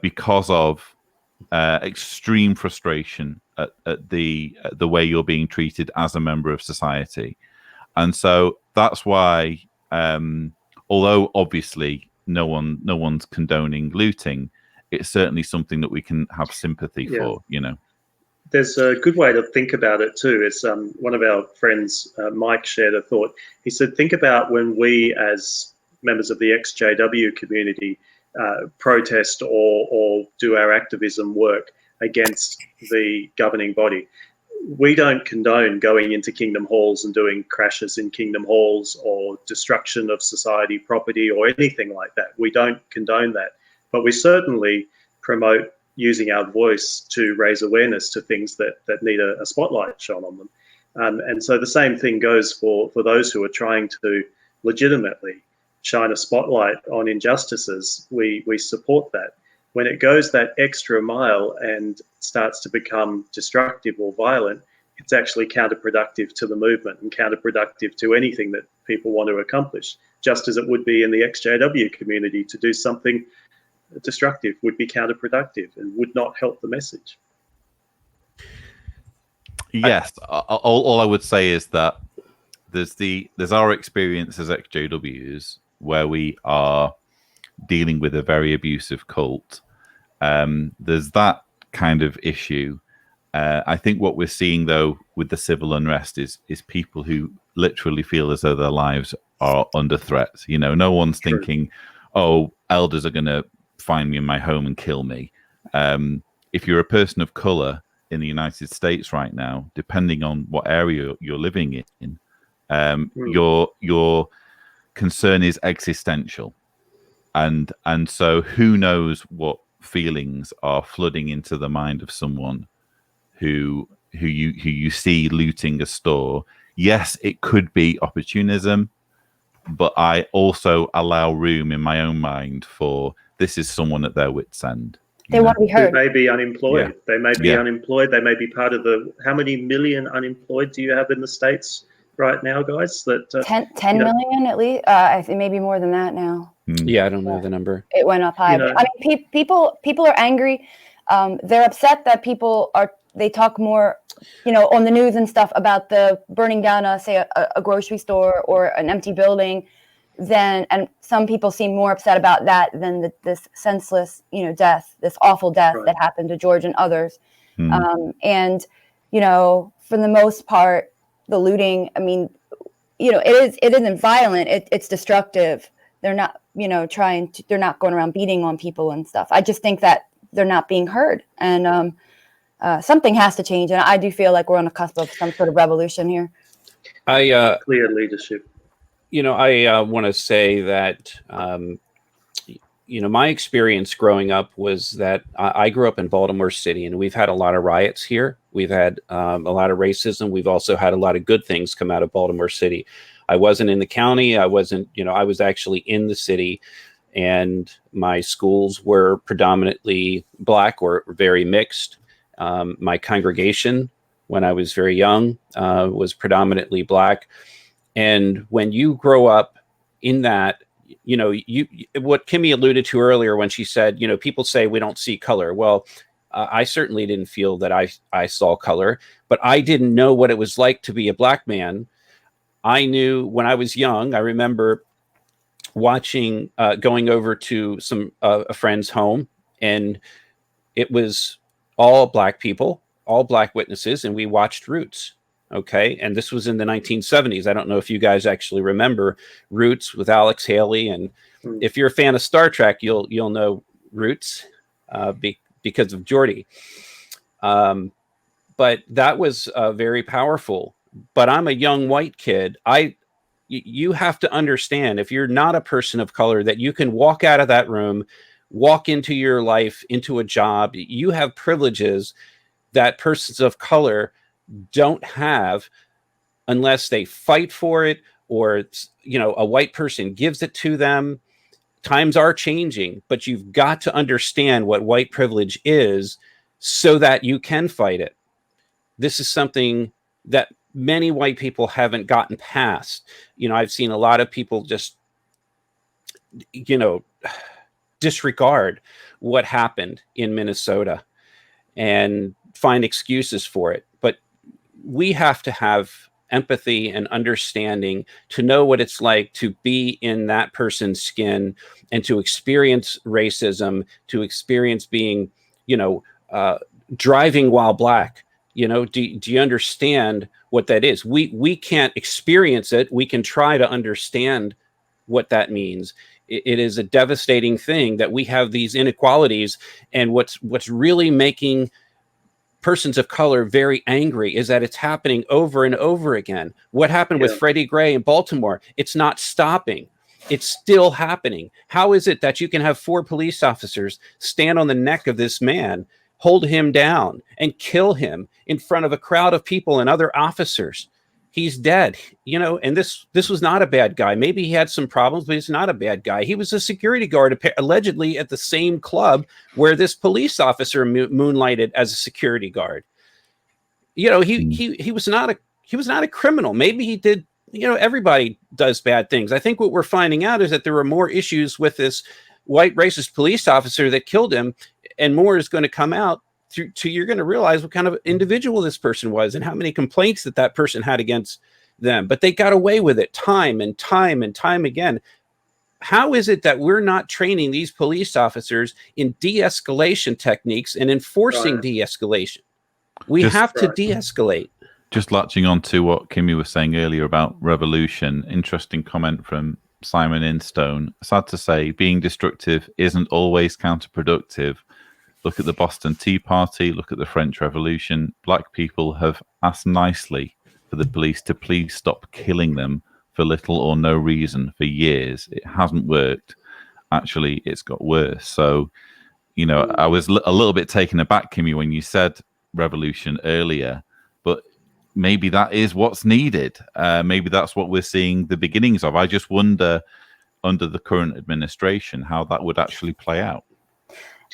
because of extreme frustration at the way you're being treated as a member of society. And so that's why, although obviously no one's condoning looting, it's certainly something that we can have sympathy for, you know. There's a good way to think about it too. It's one of our friends, Mike, shared a thought. He said, think about when we as members of the ex-JW community protest or do our activism work against the governing body. We don't condone going into Kingdom Halls and doing crashes in Kingdom Halls or destruction of society property or anything like that. We don't condone that. But we certainly promote using our voice to raise awareness to things that need a spotlight shone on them. And so the same thing goes for those who are trying to legitimately shine a spotlight on injustices. We support that. When it goes that extra mile and starts to become destructive or violent, it's actually counterproductive to the movement and counterproductive to anything that people want to accomplish, just as it would be in the ex-JW community. To do something destructive would be counterproductive and would not help the message. Yes, all I would say is that there's our experience as ex-JWs where we are dealing with a very abusive cult. There's that kind of issue. I think what we're seeing though with the civil unrest is people who literally feel as though their lives are under threat. You know, no one's thinking, oh, elders are going to find me in my home and kill me. If you're a person of color in the United States right now, depending on what area you're living in, your concern is existential, and so who knows what feelings are flooding into the mind of someone who you see looting a store. Yes, it could be opportunism, but I also allow room in my own mind for this is someone at their wit's end. They want to be heard. They may be unemployed. Yeah. They may be unemployed. They may be part of the. How many million unemployed do you have in the States right now, guys? That 10 million at least. I think maybe more than that now. Yeah, I don't know the number. It went up high. You know, I mean, people are angry. They're upset that they talk more, you know, on the news and stuff about the burning down, say a grocery store or an empty building. And some people seem more upset about that than this senseless, you know, death, this awful death that happened to George and others. And, you know, for the most part, the looting, I mean, you know, it isn't violent. It's destructive. They're not, you know, they're not going around beating on people and stuff. I just think that they're not being heard, and something has to change. And I do feel like we're on the cusp of some sort of revolution here. clear leadership. You know, I want to say that, you know, my experience growing up was that I grew up in Baltimore City, and we've had a lot of riots here. We've had a lot of racism. We've also had a lot of good things come out of Baltimore City. I wasn't in the county. I wasn't, you know, I was actually in the city, and my schools were predominantly Black or very mixed. My congregation, when I was very young, was predominantly Black. And when you grow up in that, you know, what Kimmy alluded to earlier when she said, you know, people say we don't see color. Well, I certainly didn't feel that I saw color, but I didn't know what it was like to be a Black man. I knew when I was young, I remember watching, going over to a friend's home, and it was all Black people, all Black witnesses, and we watched Roots. Okay. And this was in the 1970s. I don't know if you guys actually remember Roots with Alex Haley. And if you're a fan of Star Trek, you'll know Roots because of Geordi. But that was very powerful. But I'm a young white kid. You have to understand, if you're not a person of color, that you can walk out of that room, walk into your life, into a job. You have privileges that persons of color don't have unless they fight for it, or, you know, a white person gives it to them. Times are changing, but you've got to understand what white privilege is so that you can fight it. This is something that many white people haven't gotten past. You know, I've seen a lot of people just, you know, disregard what happened in Minnesota. and find excuses for it. But we have to have empathy and understanding to know what it's like to be in that person's skin and to experience racism, to experience being, driving while black. Do you understand what that is? We can't experience it. We can try to understand what that means. It is a devastating thing that we have these inequalities, and what's really making persons of color very angry is that it's happening over and over again. What happened with Freddie Gray in Baltimore? It's not stopping. It's still happening. How is it that you can have 4 police officers stand on the neck of this man, hold him down, and kill him in front of a crowd of people and other officers? He's dead, and this was not a bad guy. Maybe he had some problems, but he's not a bad guy. He was a security guard, allegedly at the same club where this police officer moonlighted as a security guard. He was not a criminal. Maybe he did. Everybody does bad things. I think what we're finding out is that there were more issues with this white racist police officer that killed him, and more is going to come out. You're going to realize what kind of individual this person was and how many complaints that person had against them. But they got away with it time and time and time again. How is it that we're not training these police officers in de-escalation techniques and enforcing de-escalation? We have to de-escalate. Just latching on to what Kimmy was saying earlier about revolution, interesting comment from Simon Instone. Sad to say, being destructive isn't always counterproductive. Look at the Boston Tea Party, look at the French Revolution. Black people have asked nicely for the police to please stop killing them for little or no reason for years. It hasn't worked. Actually, it's got worse. So, I was a little bit taken aback, Kimmy, when you said revolution earlier, but maybe that is what's needed. Maybe that's what we're seeing the beginnings of. I just wonder, under the current administration, how that would actually play out.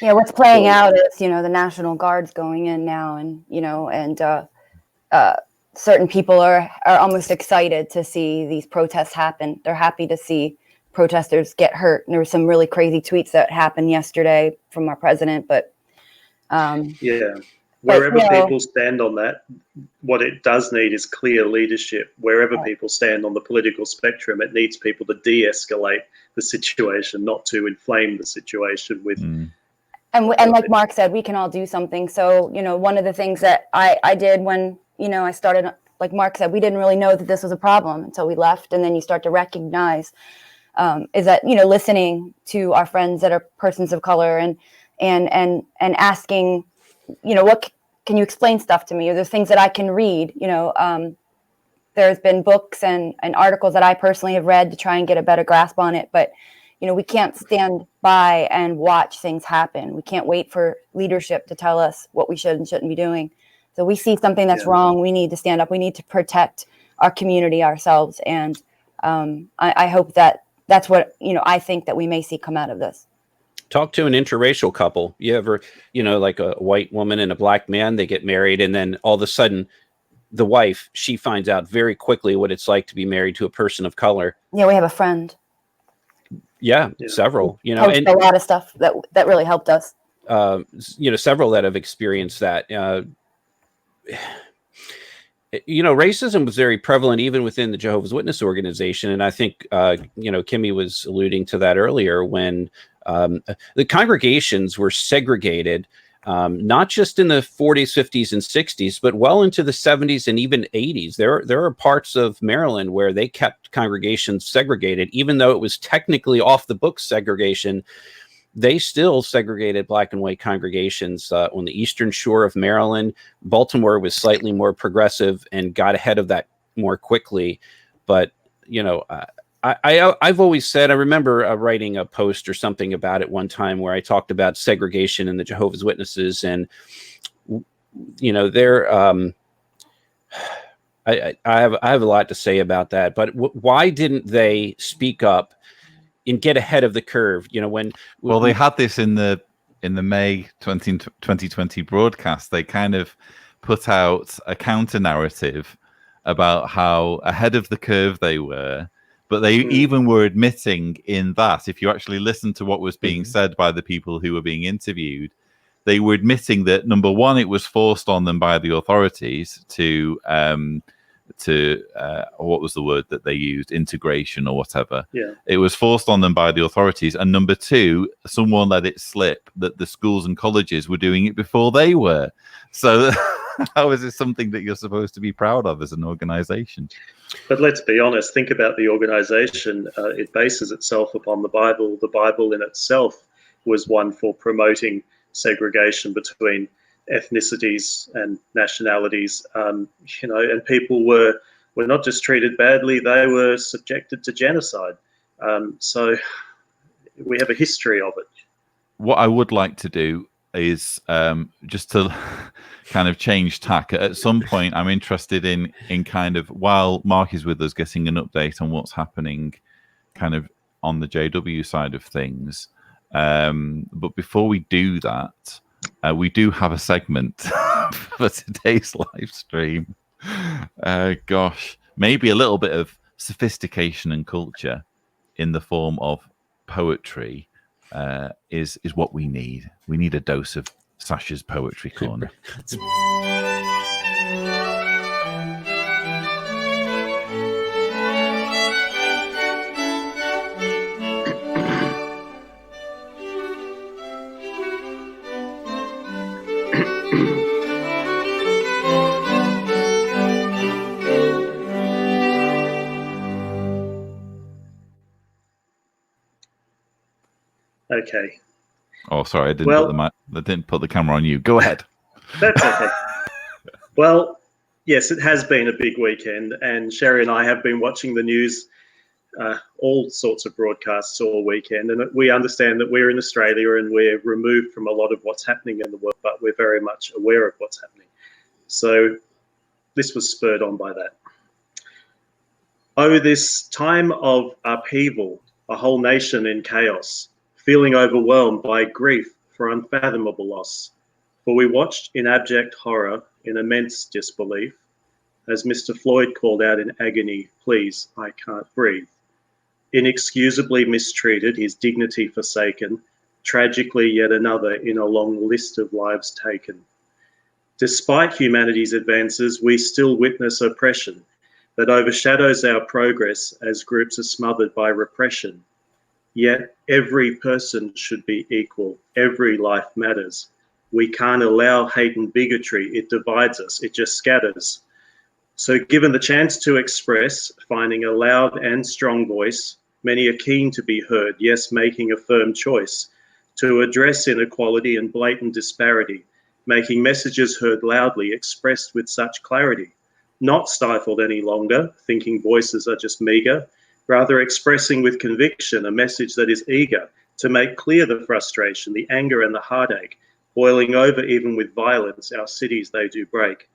Yeah, what's playing out is, the National Guard's going in now, and certain people are almost excited to see these protests happen. They're happy to see protesters get hurt. And there were some really crazy tweets that happened yesterday from our president, but wherever people stand on that, what it does need is clear leadership. Wherever people stand on the political spectrum, it needs people to de-escalate the situation, not to inflame the situation with. And like Mark said, we can all do something. So, one of the things that I did when, I started, like Mark said, we didn't really know that this was a problem until we left. And then you start to recognize is that, listening to our friends that are persons of color and asking, what can you explain stuff to me? Are there things that I can read? There's been books and articles that I personally have read to try and get a better grasp on it. But we can't stand by and watch things happen. We can't wait for leadership to tell us what we should and shouldn't be doing. So we see something that's wrong. We need to stand up. We need to protect our community ourselves. And I hope that that's what, I think that we may see come out of this. Talk to an interracial couple. You ever, like a white woman and a black man, they get married, and then all of a sudden the wife, she finds out very quickly what it's like to be married to a person of color. Yeah, we have a friend. Yeah, several, and a lot of stuff that really helped us. Several that have experienced that. Racism was very prevalent even within the Jehovah's Witness organization. And I think, Kimmy was alluding to that earlier when the congregations were segregated, not just in the 40s, 50s, and 60s, but well into the 70s and even 80s. There are parts of Maryland where they kept congregations segregated, even though it was technically off the books segregation. They still segregated black and white congregations on the eastern shore of Maryland. Baltimore was slightly more progressive and got ahead of that more quickly. But, I've always said, I remember writing a post or something about it one time where I talked about segregation in the Jehovah's Witnesses. And, I have a lot to say about that. But why didn't they speak up and get ahead of the curve? They had this in the May 2020 broadcast. They kind of put out a counter narrative about how ahead of the curve they were, but they even were admitting in that, if you actually listen to what was being said by the people who were being interviewed, they were admitting that, number one, it was forced on them by the authorities to what was the word that they used, integration or whatever. Yeah. It was forced on them by the authorities, and number two, someone let it slip that the schools and colleges were doing it before they were. So how is this something that you're supposed to be proud of as an organization? But let's be honest, think about the organization. It bases itself upon the Bible. The Bible in itself was one for promoting segregation between ethnicities and nationalities, and people were not just treated badly, they were subjected to genocide. So we have a history of it. What I would like to do is just to kind of change tack. At some point, I'm interested in kind of, while Mark is with us, getting an update on what's happening kind of on the JW side of things. But before we do that, we do have a segment for today's live stream. Gosh, maybe a little bit of sophistication and culture in the form of poetry is what we need. We need a dose of Sasha's Poetry Corner. Okay. Oh, sorry, I didn't put the camera on you. Go ahead. That's okay. Well, yes, it has been a big weekend, and Sherry and I have been watching the news, all sorts of broadcasts all weekend, and we understand that we're in Australia and we're removed from a lot of what's happening in the world, but we're very much aware of what's happening. So this was spurred on by that. Oh, this time of upheaval, a whole nation in chaos, feeling overwhelmed by grief for unfathomable loss. For we watched in abject horror, in immense disbelief, as Mr. Floyd called out in agony, "Please, I can't breathe." Inexcusably mistreated, his dignity forsaken, tragically yet another in a long list of lives taken. Despite humanity's advances, we still witness oppression that overshadows our progress as groups are smothered by repression. Yet every person should be equal. Every life matters. We can't allow hate and bigotry. It divides us. It just scatters. So given the chance to express, finding a loud and strong voice, many are keen to be heard, yes, making a firm choice to address inequality and blatant disparity, making messages heard loudly, expressed with such clarity, not stifled any longer, thinking voices are just meager, rather expressing with conviction a message that is eager to make clear the frustration, the anger and the heartache, boiling over even with violence, our cities they do break.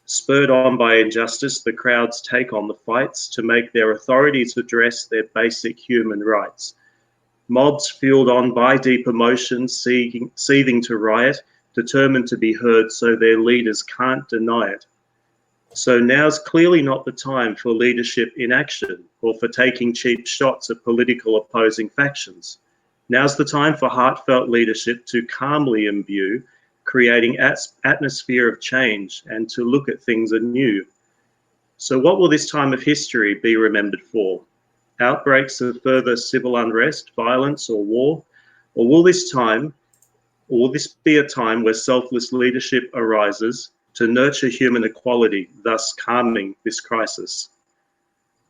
Spurred on by injustice, the crowds take on the fights to make their authorities address their basic human rights. Mobs fueled on by deep emotions, seething to riot, determined to be heard so their leaders can't deny it. So now's clearly not the time for leadership inaction or for taking cheap shots at political opposing factions. Now's the time for heartfelt leadership to calmly imbue, creating atmosphere of change and to look at things anew. So what will this time of history be remembered for? Outbreaks of further civil unrest, violence or war? Or will this be a time where selfless leadership arises to nurture human equality, thus calming this crisis?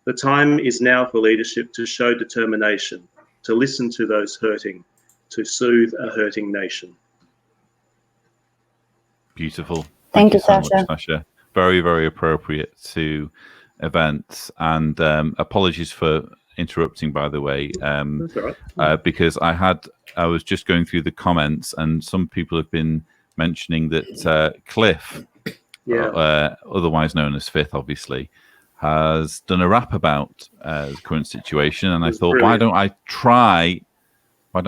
The time is now for leadership to show determination, to listen to those hurting, to soothe a hurting nation. Beautiful. Thank you, so Sasha. much, Sasha. Very, very appropriate to events. And apologies for interrupting, by the way, That's all right. because I was just going through the comments, and some people have been mentioning that Cliff, otherwise known as Fifth, obviously, has done a rap about the current situation, and I thought, brilliant. why don't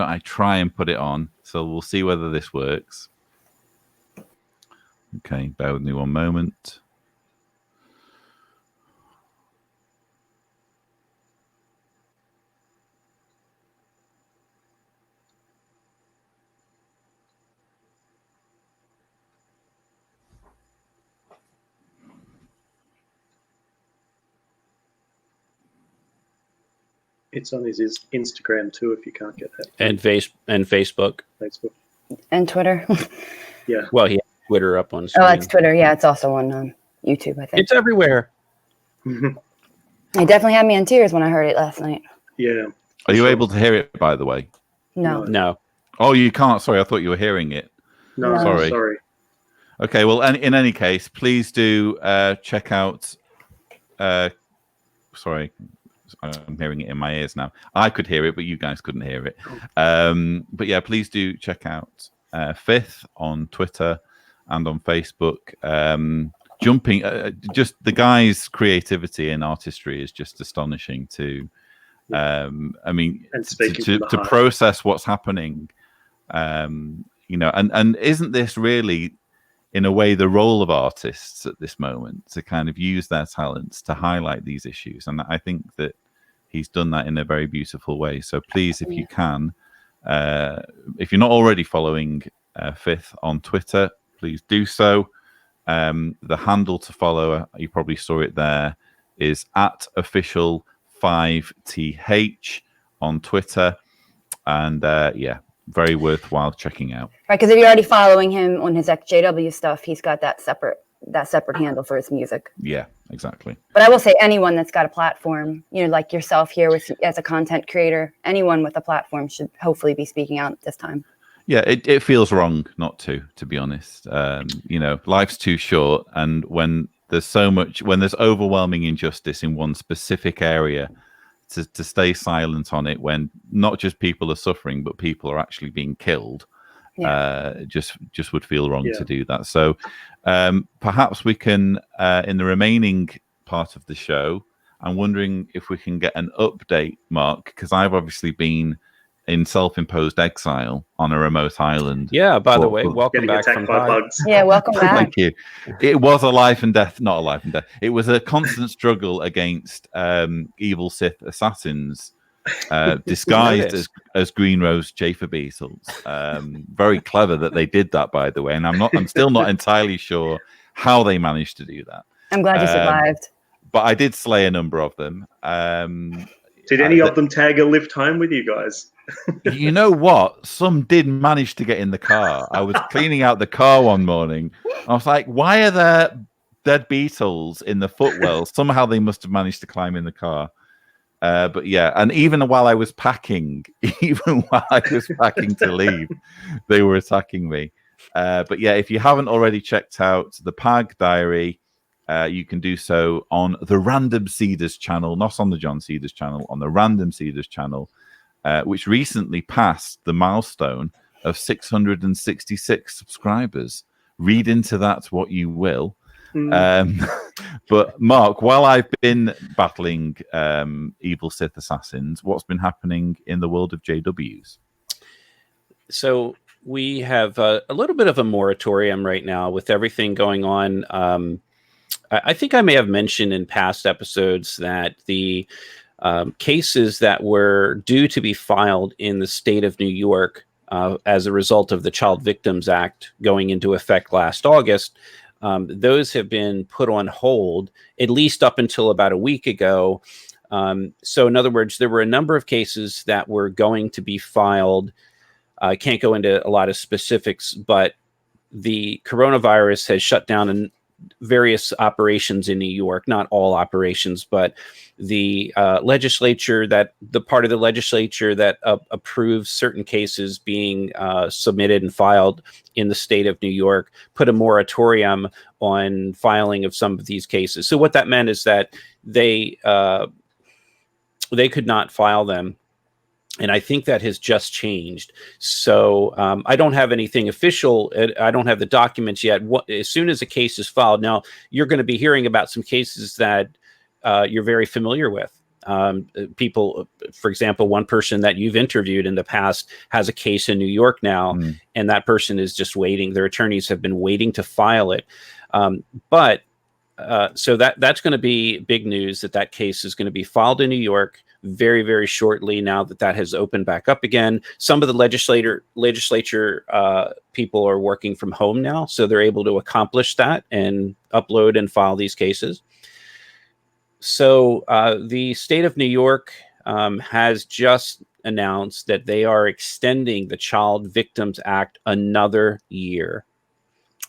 I try and put it on? So we'll see whether this works. Okay, bear with me one moment. It's on his Instagram too, if you can't get that. And Facebook. Facebook. And Twitter. Yeah. Well, he has Twitter up on screen. Oh, it's Twitter. Yeah, it's also on YouTube, I think. It's everywhere. It definitely had me in tears when I heard it last night. Yeah. Are you able to hear it, by the way? No. No. Oh, you can't. Sorry, I thought you were hearing it. No, No. sorry. Okay, well, in any case, please do check out. Sorry, I'm hearing it in my ears now. I could hear it, but you guys couldn't hear it. But yeah, please do check out Fifth on Twitter and on Facebook. Jumping, just the guy's creativity and artistry is just astonishing to. I mean, And to process what's happening, you know, and isn't this really, in a way, the role of artists at this moment, to kind of use their talents to highlight these issues? And I think that he's done that in a very beautiful way. So please, if you can, if you're not already following Fifth on Twitter, please do so. The handle to follow, you probably saw it there, is @official5th on Twitter. And yeah, very worthwhile checking out. Right, because if you're already following him on his JW stuff, he's got that separate handle for his music. Yeah, exactly. But I will say, anyone that's got a platform, you know, like yourself here as a content creator, anyone with a platform should hopefully be speaking out at this time. Yeah, it feels wrong not to be honest. You know, life's too short, and when there's overwhelming injustice in one specific area, to stay silent on it when not just people are suffering, but people are actually being killed, just would feel wrong to do that. So perhaps we can, in the remaining part of the show, I'm wondering if we can get an update, Mark, because I've obviously been in self-imposed exile on a remote island. Yeah, by the way, welcome back from bugs. Yeah, welcome back. Thank you. It was a life and death, not a life and death. It was a constant struggle against evil Sith assassins disguised as green rose Jafer beetles. Very clever that they did that, by the way. And I'm still not entirely sure how they managed to do that. I'm glad you survived. But I did slay a number of them. Did any of them tag a lift home with you guys? You know what? Some did manage to get in the car. I was cleaning out the car one morning. I was like, why are there dead beetles in the footwell? Somehow they must have managed to climb in the car. But yeah, and even while I was packing, to leave, they were attacking me. But yeah, if you haven't already checked out the Pag Diary, you can do so on the Random Seeders channel, not on the John Seeders channel, on the Random Seeders channel, which recently passed the milestone of 666 subscribers. Read into that what you will. But Mark, while I've been battling evil Sith assassins, what's been happening in the world of JWs? So we have a little bit of a moratorium right now with everything going on. I think I may have mentioned in past episodes that the cases that were due to be filed in the state of New York as a result of the Child Victims Act going into effect last August, those have been put on hold, at least up until about a week ago. So in other words, there were a number of cases that were going to be filed. I can't go into a lot of specifics, but the coronavirus has shut down various operations in New York, not all operations, but the legislature, the part of the legislature that approves certain cases being submitted and filed in the state of New York, put a moratorium on filing of some of these cases. So what that meant is that they could not file them. And I think that has just changed. So I don't have anything official. I don't have the documents yet. As soon as a case is filed, now you're going to be hearing about some cases that you're very familiar with. People, for example, one person that you've interviewed in the past has a case in New York now, and that person is just waiting. Their attorneys have been waiting to file it. So that's going to be big news that case is going to be filed in New York very, very shortly now that has opened back up again. Some of the legislature people are working from home now, so they're able to accomplish that and upload and file these cases. So the state of New York has just announced that they are extending the Child Victims Act another year.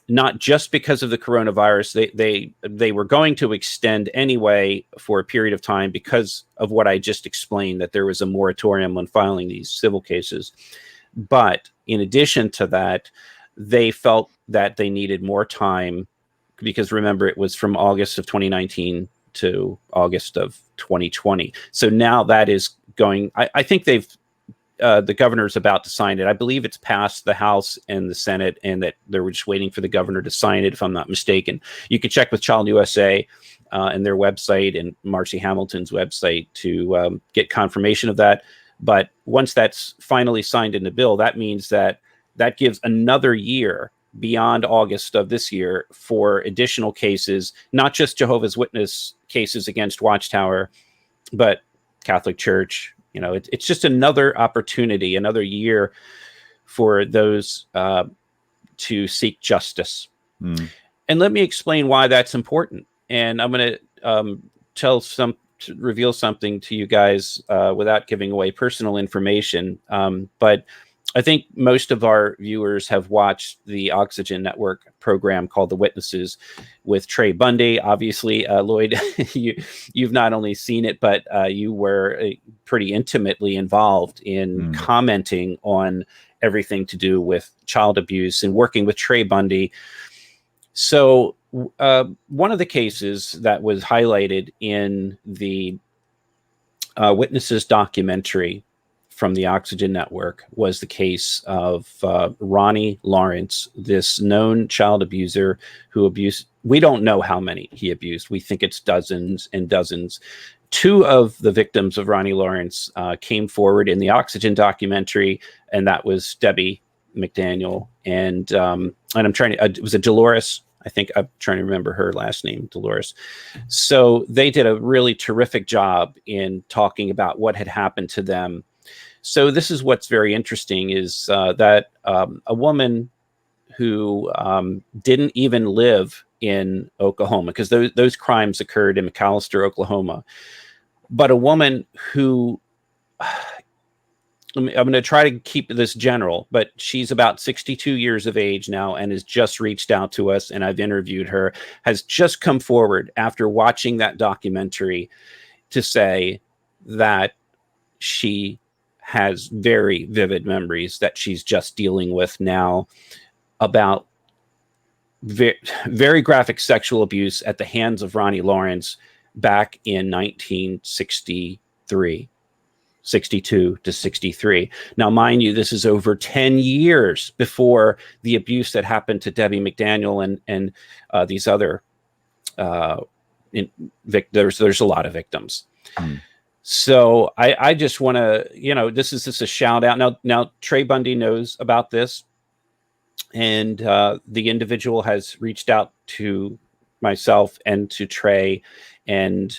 Not just because of the coronavirus. They were going to extend anyway for a period of time because of what I just explained, that there was a moratorium on filing these civil cases. But in addition to that, they felt that they needed more time because, remember, it was from August of 2019 to August of 2020. So now that is going, I think the governor's about to sign it. I believe it's passed the House and the Senate, and that they were just waiting for the governor to sign it, if I'm not mistaken. You can check with Child USA and their website and Marcy Hamilton's website to get confirmation of that. But once that's finally signed into bill, that means that gives another year beyond August of this year for additional cases, not just Jehovah's Witness cases against Watchtower, but Catholic Church. It's just another opportunity, another year for those to seek justice. And let me explain why that's important. And I'm going to reveal something to you guys without giving away personal information. But I think most of our viewers have watched the Oxygen Network program called The Witnesses with Trey Bundy. Obviously, Lloyd, you've not only seen it, but you were pretty intimately involved in commenting on everything to do with child abuse and working with Trey Bundy. So one of the cases that was highlighted in the Witnesses documentary from the Oxygen Network was the case of Ronnie Lawrence, this known child abuser who abused, we don't know how many he abused. We think it's dozens and dozens. Two of the victims of Ronnie Lawrence came forward in the Oxygen documentary, and that was Debbie McDaniel and I'm trying to, it was a Dolores. I think I'm trying to remember her last name, Dolores. So they did a really terrific job in talking about what had happened to them. So this is what's very interesting is that a woman who didn't even live in Oklahoma, because those crimes occurred in McAlester, Oklahoma, but a woman who, I'm going to try to keep this general, but she's about 62 years of age now and has just reached out to us, and I've interviewed her, has just come forward after watching that documentary to say that she has very vivid memories that she's just dealing with now about very graphic sexual abuse at the hands of Ronnie Lawrence back in 1963, 62 to 63. Now, mind you, this is over 10 years before the abuse that happened to Debbie McDaniel and these other there's a lot of victims. So I just want to, this is just a shout out. Now Trey Bundy knows about this, and the individual has reached out to myself and to Trey. And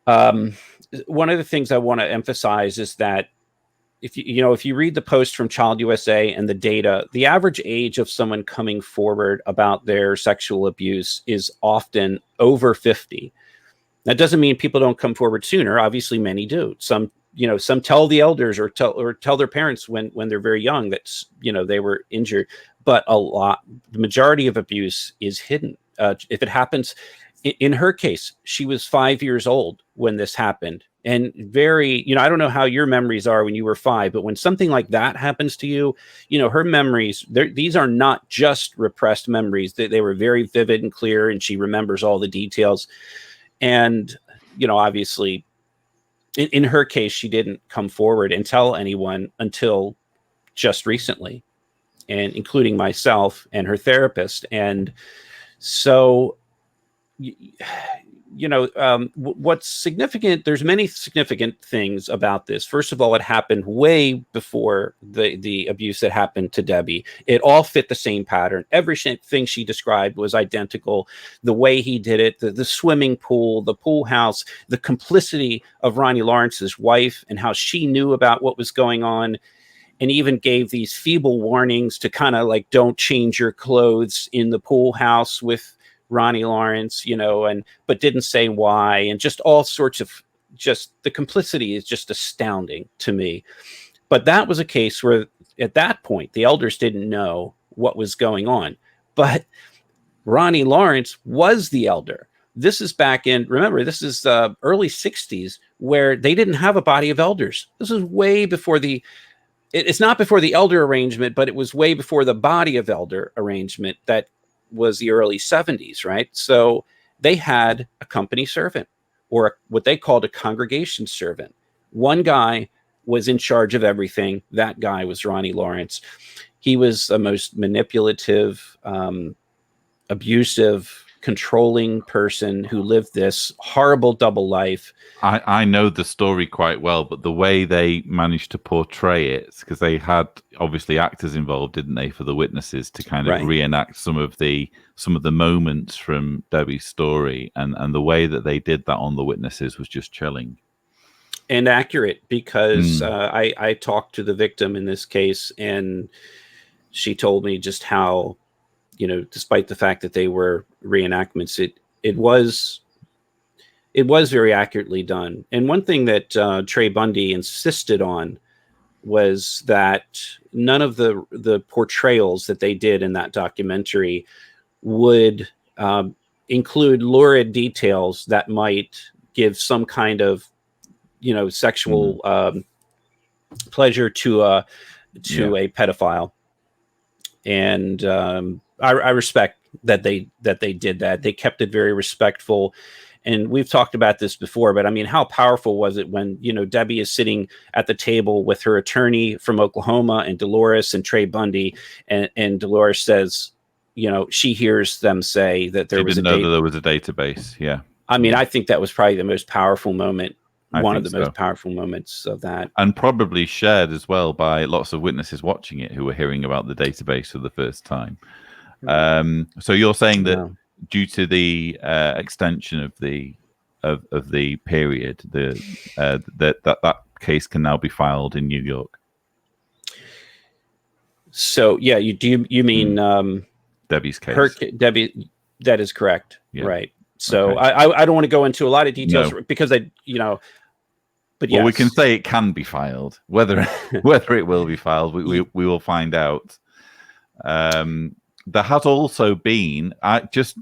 one of the things I want to emphasize is that if you read the post from Child USA and the data, the average age of someone coming forward about their sexual abuse is often over 50. That doesn't mean people don't come forward sooner. Obviously, many do. Some tell the elders or tell their parents when they're very young that they were injured. But the majority of abuse is hidden. If it happens, in her case, she was 5 years old when this happened, and very, I don't know how your memories are when you were 5, but when something like that happens to you, her memories, these are not just repressed memories. They were very vivid and clear, and she remembers all the details. And, obviously, in her case, she didn't come forward and tell anyone until just recently, and including myself and her therapist. And so, what's significant, there's many significant things about this. First of all, it happened way before the abuse that happened to Debbie. It all fit the same pattern. Everything she described was identical. The way he did it, the swimming pool, the pool house, the complicity of Ronnie Lawrence's wife and how she knew about what was going on, and even gave these feeble warnings to kind of like, don't change your clothes in the pool house with Ronnie Lawrence, but didn't say why, and just all sorts of just the complicity is just astounding to me. But that was a case where at that point, the elders didn't know what was going on. But Ronnie Lawrence was the elder. This is back in, remember, this is early 60s where they didn't have a body of elders. This is way before it's not before the elder arrangement, but it was way before the body of elder arrangement that was the early 70s, right? So they had a company servant, or what they called a congregation servant. One guy was in charge of everything. That guy was Ronnie Lawrence. He was the most manipulative, abusive, controlling person who lived this horrible double life. I know the story quite well, but the way they managed to portray it, because they had obviously actors involved, didn't they, for the witnesses to kind of reenact some of the moments from Debbie's story, and the way that they did that on the witnesses was just chilling and accurate, because I talked to the victim in this case, and she told me just how, you know, despite the fact that they were reenactments, it was very accurately done. And one thing that Trey Bundy insisted on was that none of the portrayals that they did in that documentary would include lurid details that might give some kind of, you know, sexual pleasure to a pedophile. And I respect that they did that. They kept it very respectful. And we've talked about this before, but I mean, how powerful was it when, you know, Debbie is sitting at the table with her attorney from Oklahoma and Dolores and Trey Bundy, and Dolores says, you know, she hears them say that there was a database. Yeah. I mean, I think that was probably the most powerful moment. One of the most powerful moments of that. And probably shared as well by lots of witnesses watching it who were hearing about the database for the first time. So you're saying that due to the extension of the period, that case can now be filed in New York? So, yeah, you mean Debbie's case? Debbie, that is correct. Yeah. Right. So okay. I don't want to go into a lot of details because but yes. Well, we can say it can be filed. Whether it will be filed, we will find out. There has also been. Just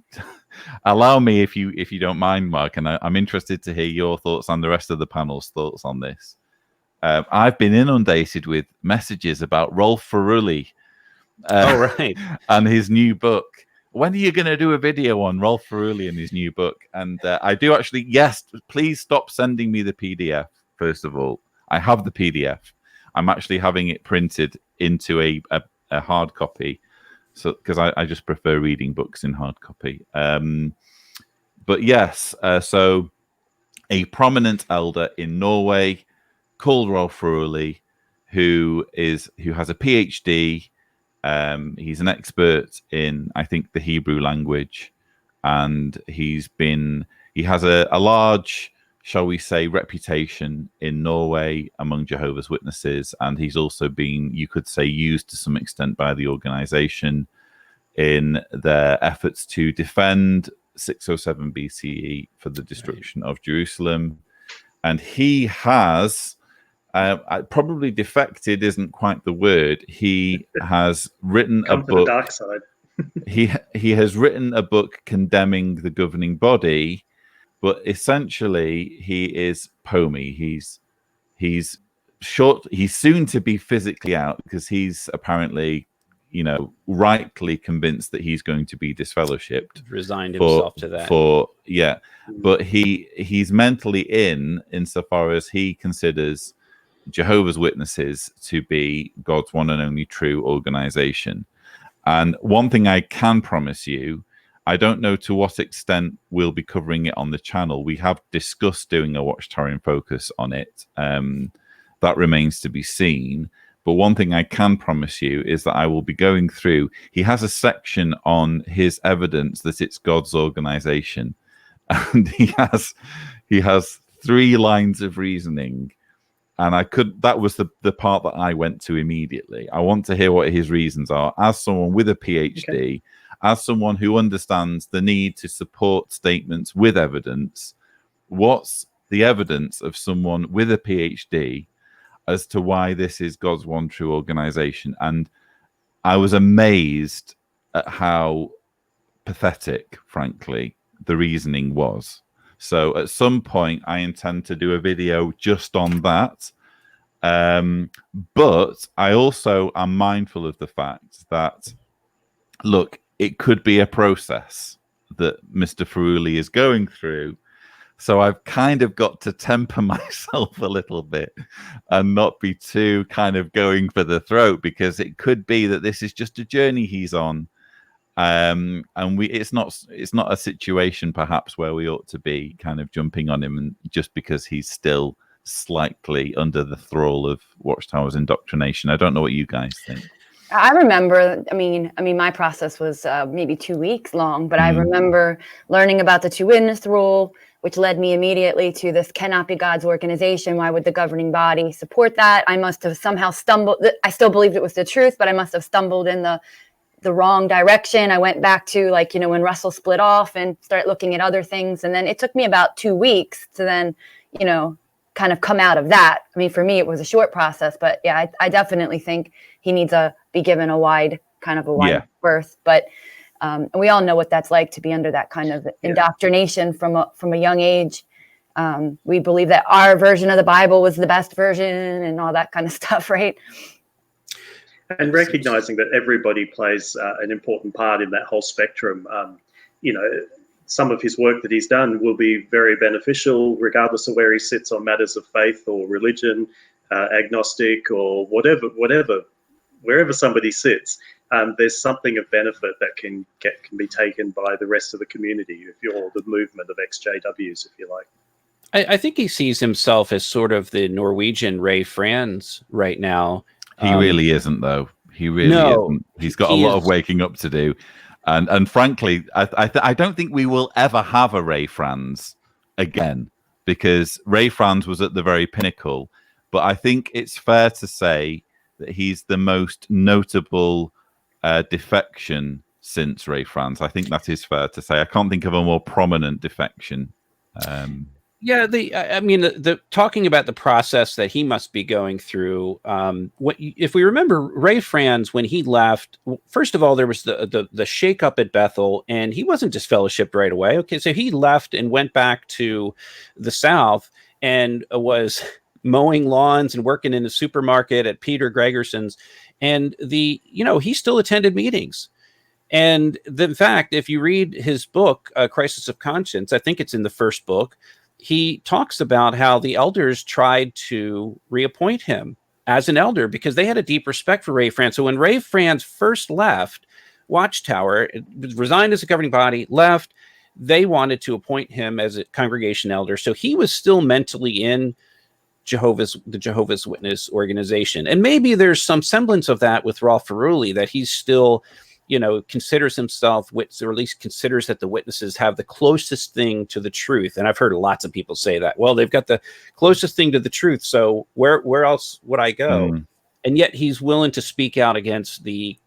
allow me, if you don't mind, Mark, and I'm interested to hear your thoughts and the rest of the panel's thoughts on this. I've been inundated with messages about Rolf Ferrulli, and his new book. When are you going to do a video on Rolf Ferrulli and his new book? And I do actually. Yes, please stop sending me the PDF. First of all, I have the PDF. I'm actually having it printed into a hard copy, so because I just prefer reading books in hard copy. But yes, so a prominent elder in Norway called Rolf Ferrulli, who has a PhD. He's an expert in, I think, the Hebrew language, and he has a large, shall we say, reputation in Norway among Jehovah's Witnesses, and he's also been, you could say, used to some extent by the organization in their efforts to defend 607 BCE for the destruction of Jerusalem. And he has probably defected isn't quite the word. He has written a book. The dark side. he has written a book condemning the governing body, but essentially he is Pomi. He's short. He's soon to be physically out because he's apparently, rightly convinced that he's going to be disfellowshipped. Resigned himself to that. But he's mentally insofar as he considers Jehovah's Witnesses to be God's one and only true organization. And one thing I can promise you, I don't know to what extent we'll be covering it on the channel. We have discussed doing a Watchtower in Focus on it. That remains to be seen. But one thing I can promise you is that I will be going through. He has a section on his evidence that it's God's organization, and he has 3 lines of reasoning. And that was the part that I went to immediately. I want to hear what his reasons are as someone with a PhD, as someone who understands the need to support statements with evidence. What's the evidence of someone with a PhD as to why this is God's one true organization. And I was amazed at how pathetic, frankly, the reasoning was. So at some point, I intend to do a video just on that. But I also am mindful of the fact that, look, it could be a process that Mr. Ferrulli is going through. So I've kind of got to temper myself a little bit and not be too kind of going for the throat, because it could be that this is just a journey he's on. And it's not a situation perhaps where we ought to be kind of jumping on him, and just because he's still slightly under the thrall of Watchtower's indoctrination. I don't know what you guys think. I remember, I mean, my process was maybe 2 weeks long, but I remember learning about the two witness rule, which led me immediately to this cannot be God's organization. Why would the governing body support that? I must have somehow stumbled. I still believed it was the truth, but I must have stumbled in the wrong direction. I went back to, like, when Russell split off and started looking at other things. And then it took me about 2 weeks to then, kind of come out of that. I mean, for me, it was a short process, but yeah, I definitely think he needs to be given a wide berth. But we all know what that's like to be under that kind of indoctrination from a young age. We believe that our version of the Bible was the best version and all that kind of stuff, right? And recognizing that everybody plays an important part in that whole spectrum. Some of his work that he's done will be very beneficial, regardless of where he sits on matters of faith or religion, agnostic or wherever somebody sits. There's something of benefit that can be taken by the rest of the community, if you're the movement of ex-JWs, if you like. I think he sees himself as sort of the Norwegian Ray Franz right now. He really isn't, though. He really isn't. He's got a lot of waking up to do. And frankly, I don't think we will ever have a Ray Franz again, because Ray Franz was at the very pinnacle. But I think it's fair to say that he's the most notable defection since Ray Franz. I think that is fair to say. I can't think of a more prominent defection. The talking about the process that he must be going through. If we remember Ray Franz, when he left, first of all, there was the shakeup at Bethel, and he wasn't disfellowshipped right away. Okay, so he left and went back to the South and was mowing lawns and working in the supermarket at Peter Gregerson's, and he still attended meetings. And in fact, if you read his book, Crisis of Conscience, I think it's in the first book, he talks about how the elders tried to reappoint him as an elder because they had a deep respect for Ray Franz. So when Ray Franz first left Watchtower, resigned as a governing body, left, they wanted to appoint him as a congregation elder. So he was still mentally in the Jehovah's Witness organization. And maybe there's some semblance of that with Rolf Ferrulli, that he's still, considers himself, or at least considers that the witnesses have the closest thing to the truth. And I've heard lots of people say that, well, they've got the closest thing to the truth, so where else would I go? And yet he's willing to speak out against the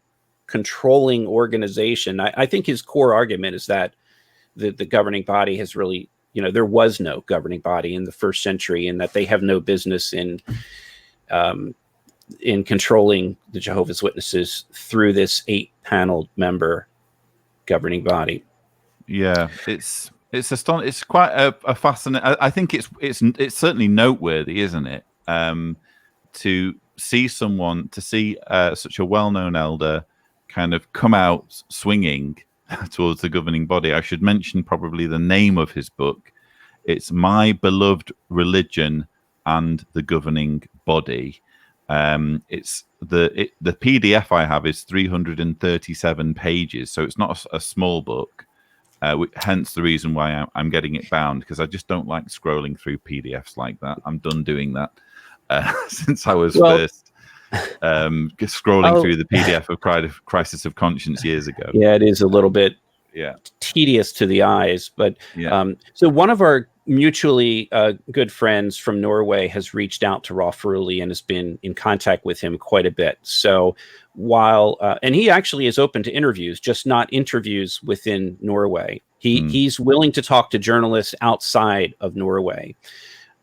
controlling organization. I think his core argument is that the governing body has really, there was no governing body in the first century, and that they have no business in controlling the Jehovah's Witnesses through this 8-paneled member governing body. Yeah, it's astonishing. It's quite a fascinating. I think it's certainly noteworthy, isn't it? To see such a well-known elder kind of come out swinging towards the governing body. I should mention probably the name of his book. It's My Beloved Religion and the Governing Body. It's the PDF I have is 337 pages, so it's not a small book. Hence the reason why I'm getting it bound, because I just don't like scrolling through PDFs like that. I'm done doing that since I was first scrolling through the PDF of Crisis of Conscience years ago. Yeah, it is a little bit tedious to the eyes, but so one of our mutually good friends from Norway has reached out to Rolf Ferrulli and has been in contact with him quite a bit. So while and he actually is open to interviews, just not interviews within Norway. He's willing to talk to journalists outside of Norway.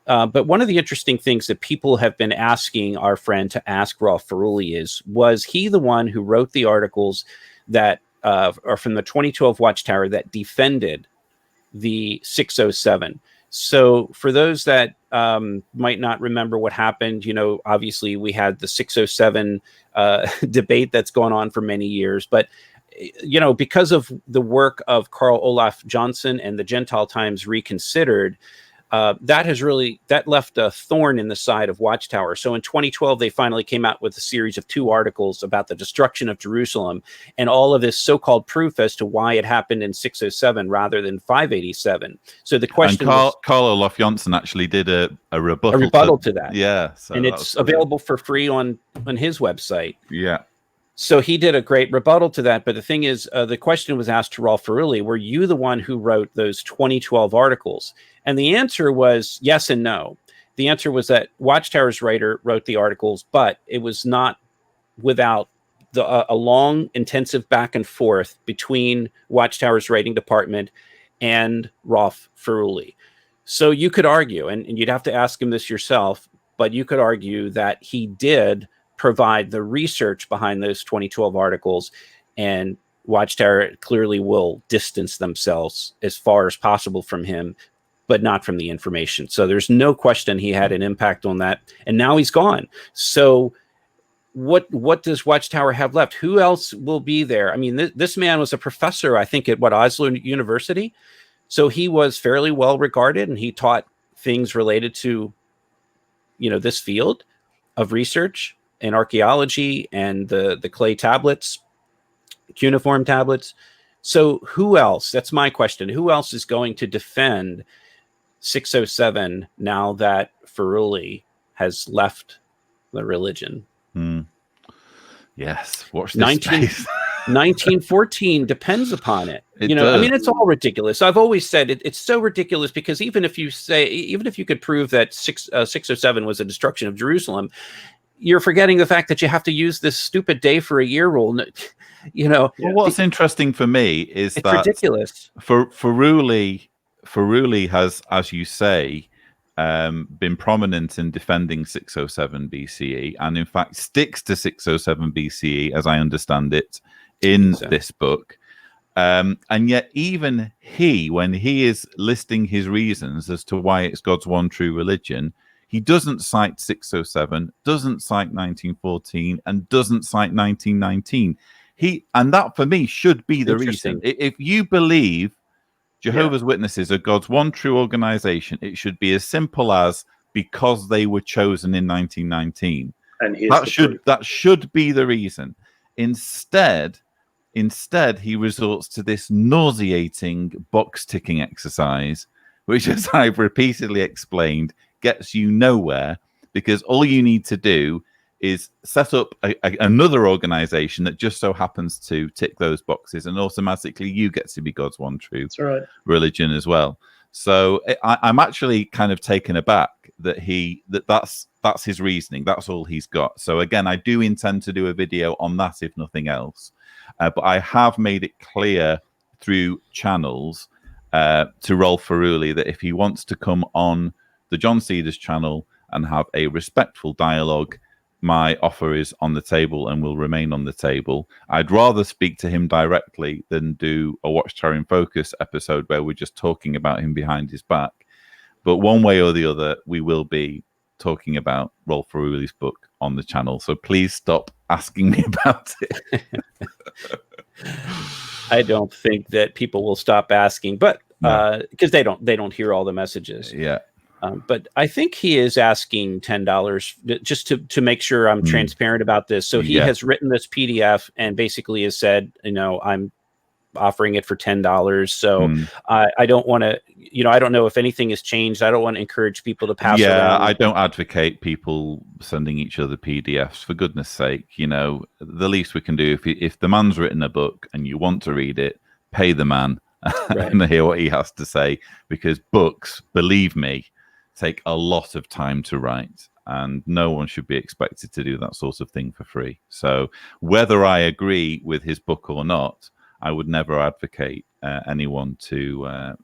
But one of the interesting things that people have been asking our friend to ask Rolf Feruli is, was he the one who wrote the articles that are from the 2012 Watchtower that defended the 607? So for those that might not remember what happened, obviously we had the 607 debate that's gone on for many years, but because of the work of Carl Olaf Johnson and the Gentile Times Reconsidered, that left a thorn in the side of Watchtower. So in 2012, they finally came out with a series of 2 articles about the destruction of Jerusalem and all of this so-called proof as to why it happened in 607 rather than 587. So the question Carl Olaf Jonsson actually did a rebuttal to that. Yeah. So and it's available for free on his website. Yeah. So he did a great rebuttal to that. But the thing is, the question was asked to Rolf Feruli, were you the one who wrote those 2012 articles? And the answer was yes and no. The answer was that Watchtower's writer wrote the articles, but it was not without a long, intensive back and forth between Watchtower's writing department and Rolf Feruli. So you could argue, and you'd have to ask him this yourself, but you could argue that he did provide the research behind those 2012 articles, and Watchtower clearly will distance themselves as far as possible from him, but not from the information. So there's no question he had an impact on that, and now he's gone. So what does Watchtower have left? Who else will be there? I mean, this man was a professor, I think, at Oslo University. So he was fairly well regarded, and he taught things related to, this field of research and archaeology and the clay tablets, cuneiform tablets. So who else? That's my question. Who else is going to defend 607 now that Feruli has left the religion? Yes. Watch this space. 1914 depends upon it. It's all ridiculous. I've always said it's so ridiculous because even if you could prove that 607 was a destruction of Jerusalem, you're forgetting the fact that you have to use this stupid day for a year rule. Well, what's interesting for me is it's that ridiculous. Feruli has, as you say, been prominent in defending 607 BCE, and in fact sticks to 607 BCE, as I understand it, in this book. And yet even when he is listing his reasons as to why it's God's one true religion, he doesn't cite 607, doesn't cite 1914, and doesn't cite 1919. And that, for me, should be the reason. If you believe Jehovah's Witnesses are God's one true organization, it should be as simple as because they were chosen in 1919. And that should be the reason. Instead, he resorts to this nauseating box-ticking exercise, which, as I've repeatedly explained, gets you nowhere, because all you need to do is set up another organization that just so happens to tick those boxes, and automatically you get to be God's one true religion as well. So I'm actually kind of taken aback that that's his reasoning. That's all he's got. So again, I do intend to do a video on that, if nothing else. But I have made it clear through channels to Rolf Feruli that if he wants to come on the John Cedars channel and have a respectful dialogue, my offer is on the table and will remain on the table. I'd rather speak to him directly than do a Watchtower in Focus episode where we're just talking about him behind his back. But one way or the other, we will be talking about Rolf Feruli's book on the channel. So please stop asking me about it. I don't think that people will stop asking, but because they don't hear all the messages. Yeah. But I think he is asking $10 just to make sure I'm transparent about this. So he has written this PDF and basically has said, I'm offering it for $10. So I don't want to, I don't know if anything has changed. I don't want to encourage people to pass around. Yeah, I don't advocate people sending each other PDFs, for goodness sake. The least we can do, if the man's written a book and you want to read it, pay the man and hear what he has to say, because books, believe me, take a lot of time to write, and no one should be expected to do that sort of thing for free. So whether I agree with his book or not, I would never advocate anyone to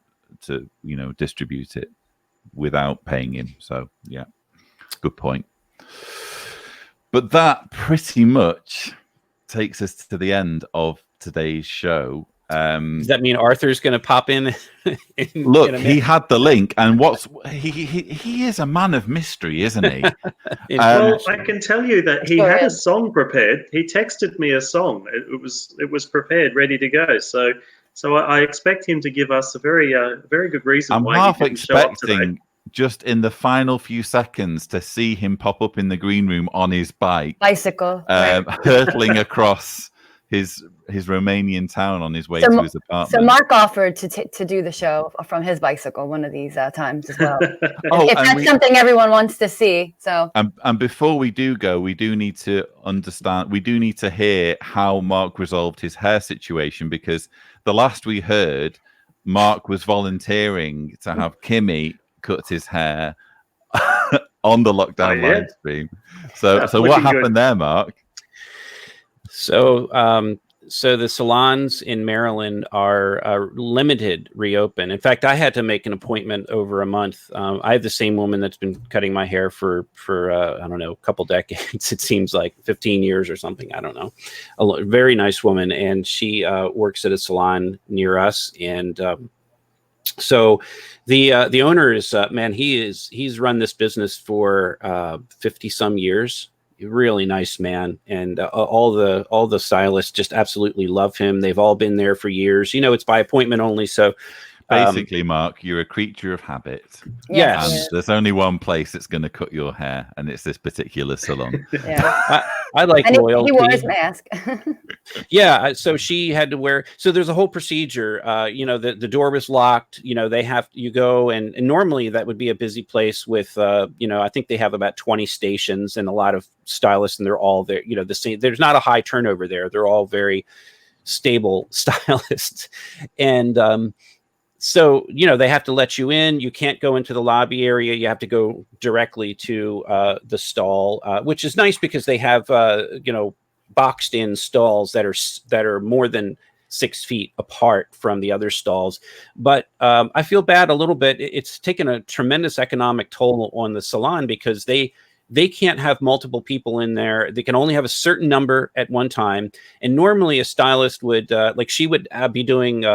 distribute it without paying him. So yeah, good point. But that pretty much takes us to the end of today's show. Does that mean Arthur's going to pop in? Look, he had the link, and he is a man of mystery, isn't he? Well, I can tell you that he had a song prepared. He texted me a song. It was prepared, ready to go. So I expect him to give us a very good reason why he didn't show up today. I'm half expecting just in the final few seconds to see him pop up in the green room on his bicycle, hurtling across his Romanian town on his way to his apartment. So Mark offered to do the show from his bicycle one of these times as well. If that's something everyone wants to see. So and before we do go, we do need to understand. We do need to hear how Mark resolved his hair situation, because the last we heard, Mark was volunteering to have Kimmy cut his hair on the lockdown live stream. So what happened there, Mark? So the salons in Maryland are limited reopen. In fact, I had to make an appointment over a month. I have the same woman that's been cutting my hair for I don't know, a couple decades. It seems like 15 years or something. I don't know. A very nice woman, and she works at a salon near us. And so the owner is man, he's run this business for 50 some years. Really nice man, and all the stylists just absolutely love him. They've all been there for years. It's by appointment only. So basically, Mark, you're a creature of habit. Yes. And there's only one place that's going to cut your hair, and it's this particular salon. Yeah. I like loyalty. He wore his mask. Yeah. So she had to wear. So there's a whole procedure. The door was locked. You go, and normally that would be a busy place with, I think they have about 20 stations and a lot of stylists, and they're all there. The same. There's not a high turnover there. They're all very stable stylists, and so, they have to let you in. You can't go into the lobby area. You have to go directly to the stall, which is nice because they have, boxed in stalls that are more than 6 feet apart from the other stalls. But I feel bad a little bit. It's taken a tremendous economic toll on the salon because they can't have multiple people in there. They can only have a certain number at one time. And normally a stylist would, she would be doing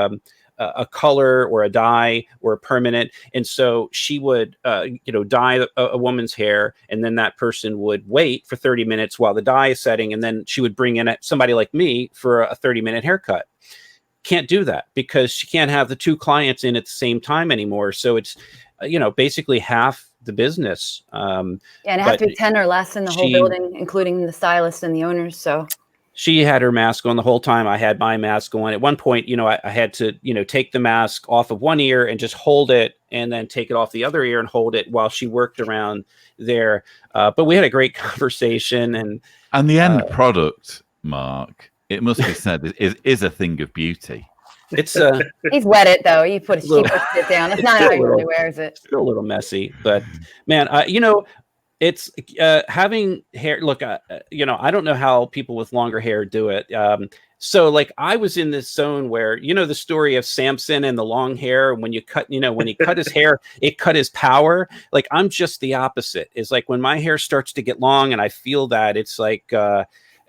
a color or a dye or a permanent, and so she would dye a woman's hair, and then that person would wait for 30 minutes while the dye is setting, and then she would bring in somebody like me for a 30-minute haircut. Can't do that because she can't have the two clients in at the same time anymore. So it's basically half the business. And it has to be 10 or less in the whole building, including the stylist and the owners. So she had her mask on the whole time. I had my mask on. At one point, I had to, take the mask off of one ear and just hold it, and then take it off the other ear and hold it while she worked around there. But we had a great conversation, and the end product, Mark, it must be said, is a thing of beauty. It's he's wet it though. He pushed it down. It's not how he really wears it. Still a little messy, but man, it's having hair. Look, I don't know how people with longer hair do it. So I was in this zone where, the story of Samson and the long hair, when you cut, when he cut his hair, it cut his power. I'm just the opposite. It's when my hair starts to get long and I feel that, it's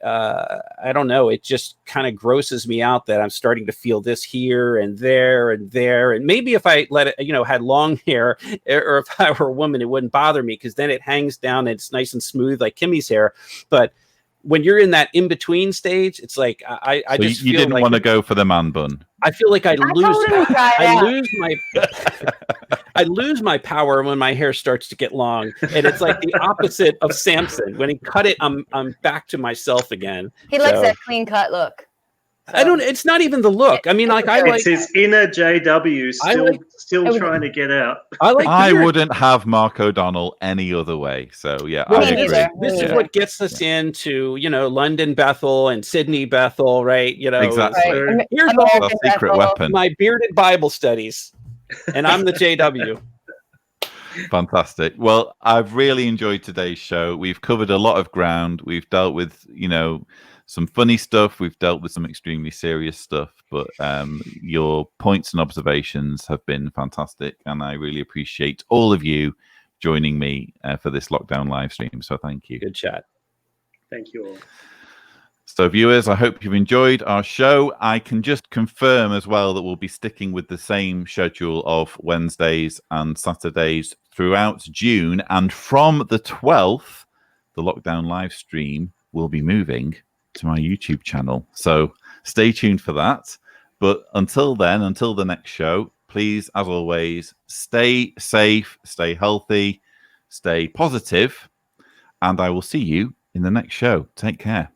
I don't know. It just kind of grosses me out that I'm starting to feel this here and there and there. And maybe if I let it, had long hair, or if I were a woman, it wouldn't bother me because then it hangs down and it's nice and smooth like Kimmy's hair. But when you're in that in-between stage, it's I so just you didn't want to go for the man bun. I feel like I lose my power when my hair starts to get long, and it's like the opposite of Samson. When he cut it, I'm back to myself again. He likes that clean cut look. So. I don't. It's not even the look. I mean, it's his inner JW still trying to get out. I wouldn't have Mark O'Donnell any other way. So yeah, I agree. This is what gets us into London Bethel and Sydney Bethel, right? Exactly. Right. Here's a secret weapon. My bearded Bible studies, and I'm the JW. Fantastic. Well, I've really enjoyed today's show. We've covered a lot of ground. We've dealt with, some funny stuff. We've dealt with some extremely serious stuff, but your points and observations have been fantastic, and I really appreciate all of you joining me for this lockdown live stream. So thank you. Good chat. Thank you all. So viewers, I hope you've enjoyed our show. I can just confirm as well that we'll be sticking with the same schedule of Wednesdays and Saturdays throughout June. And from the 12th, the lockdown live stream will be moving to my YouTube channel. So stay tuned for that. But until then, until the next show, please, as always, stay safe, stay healthy, stay positive, and I will see you in the next show. Take care.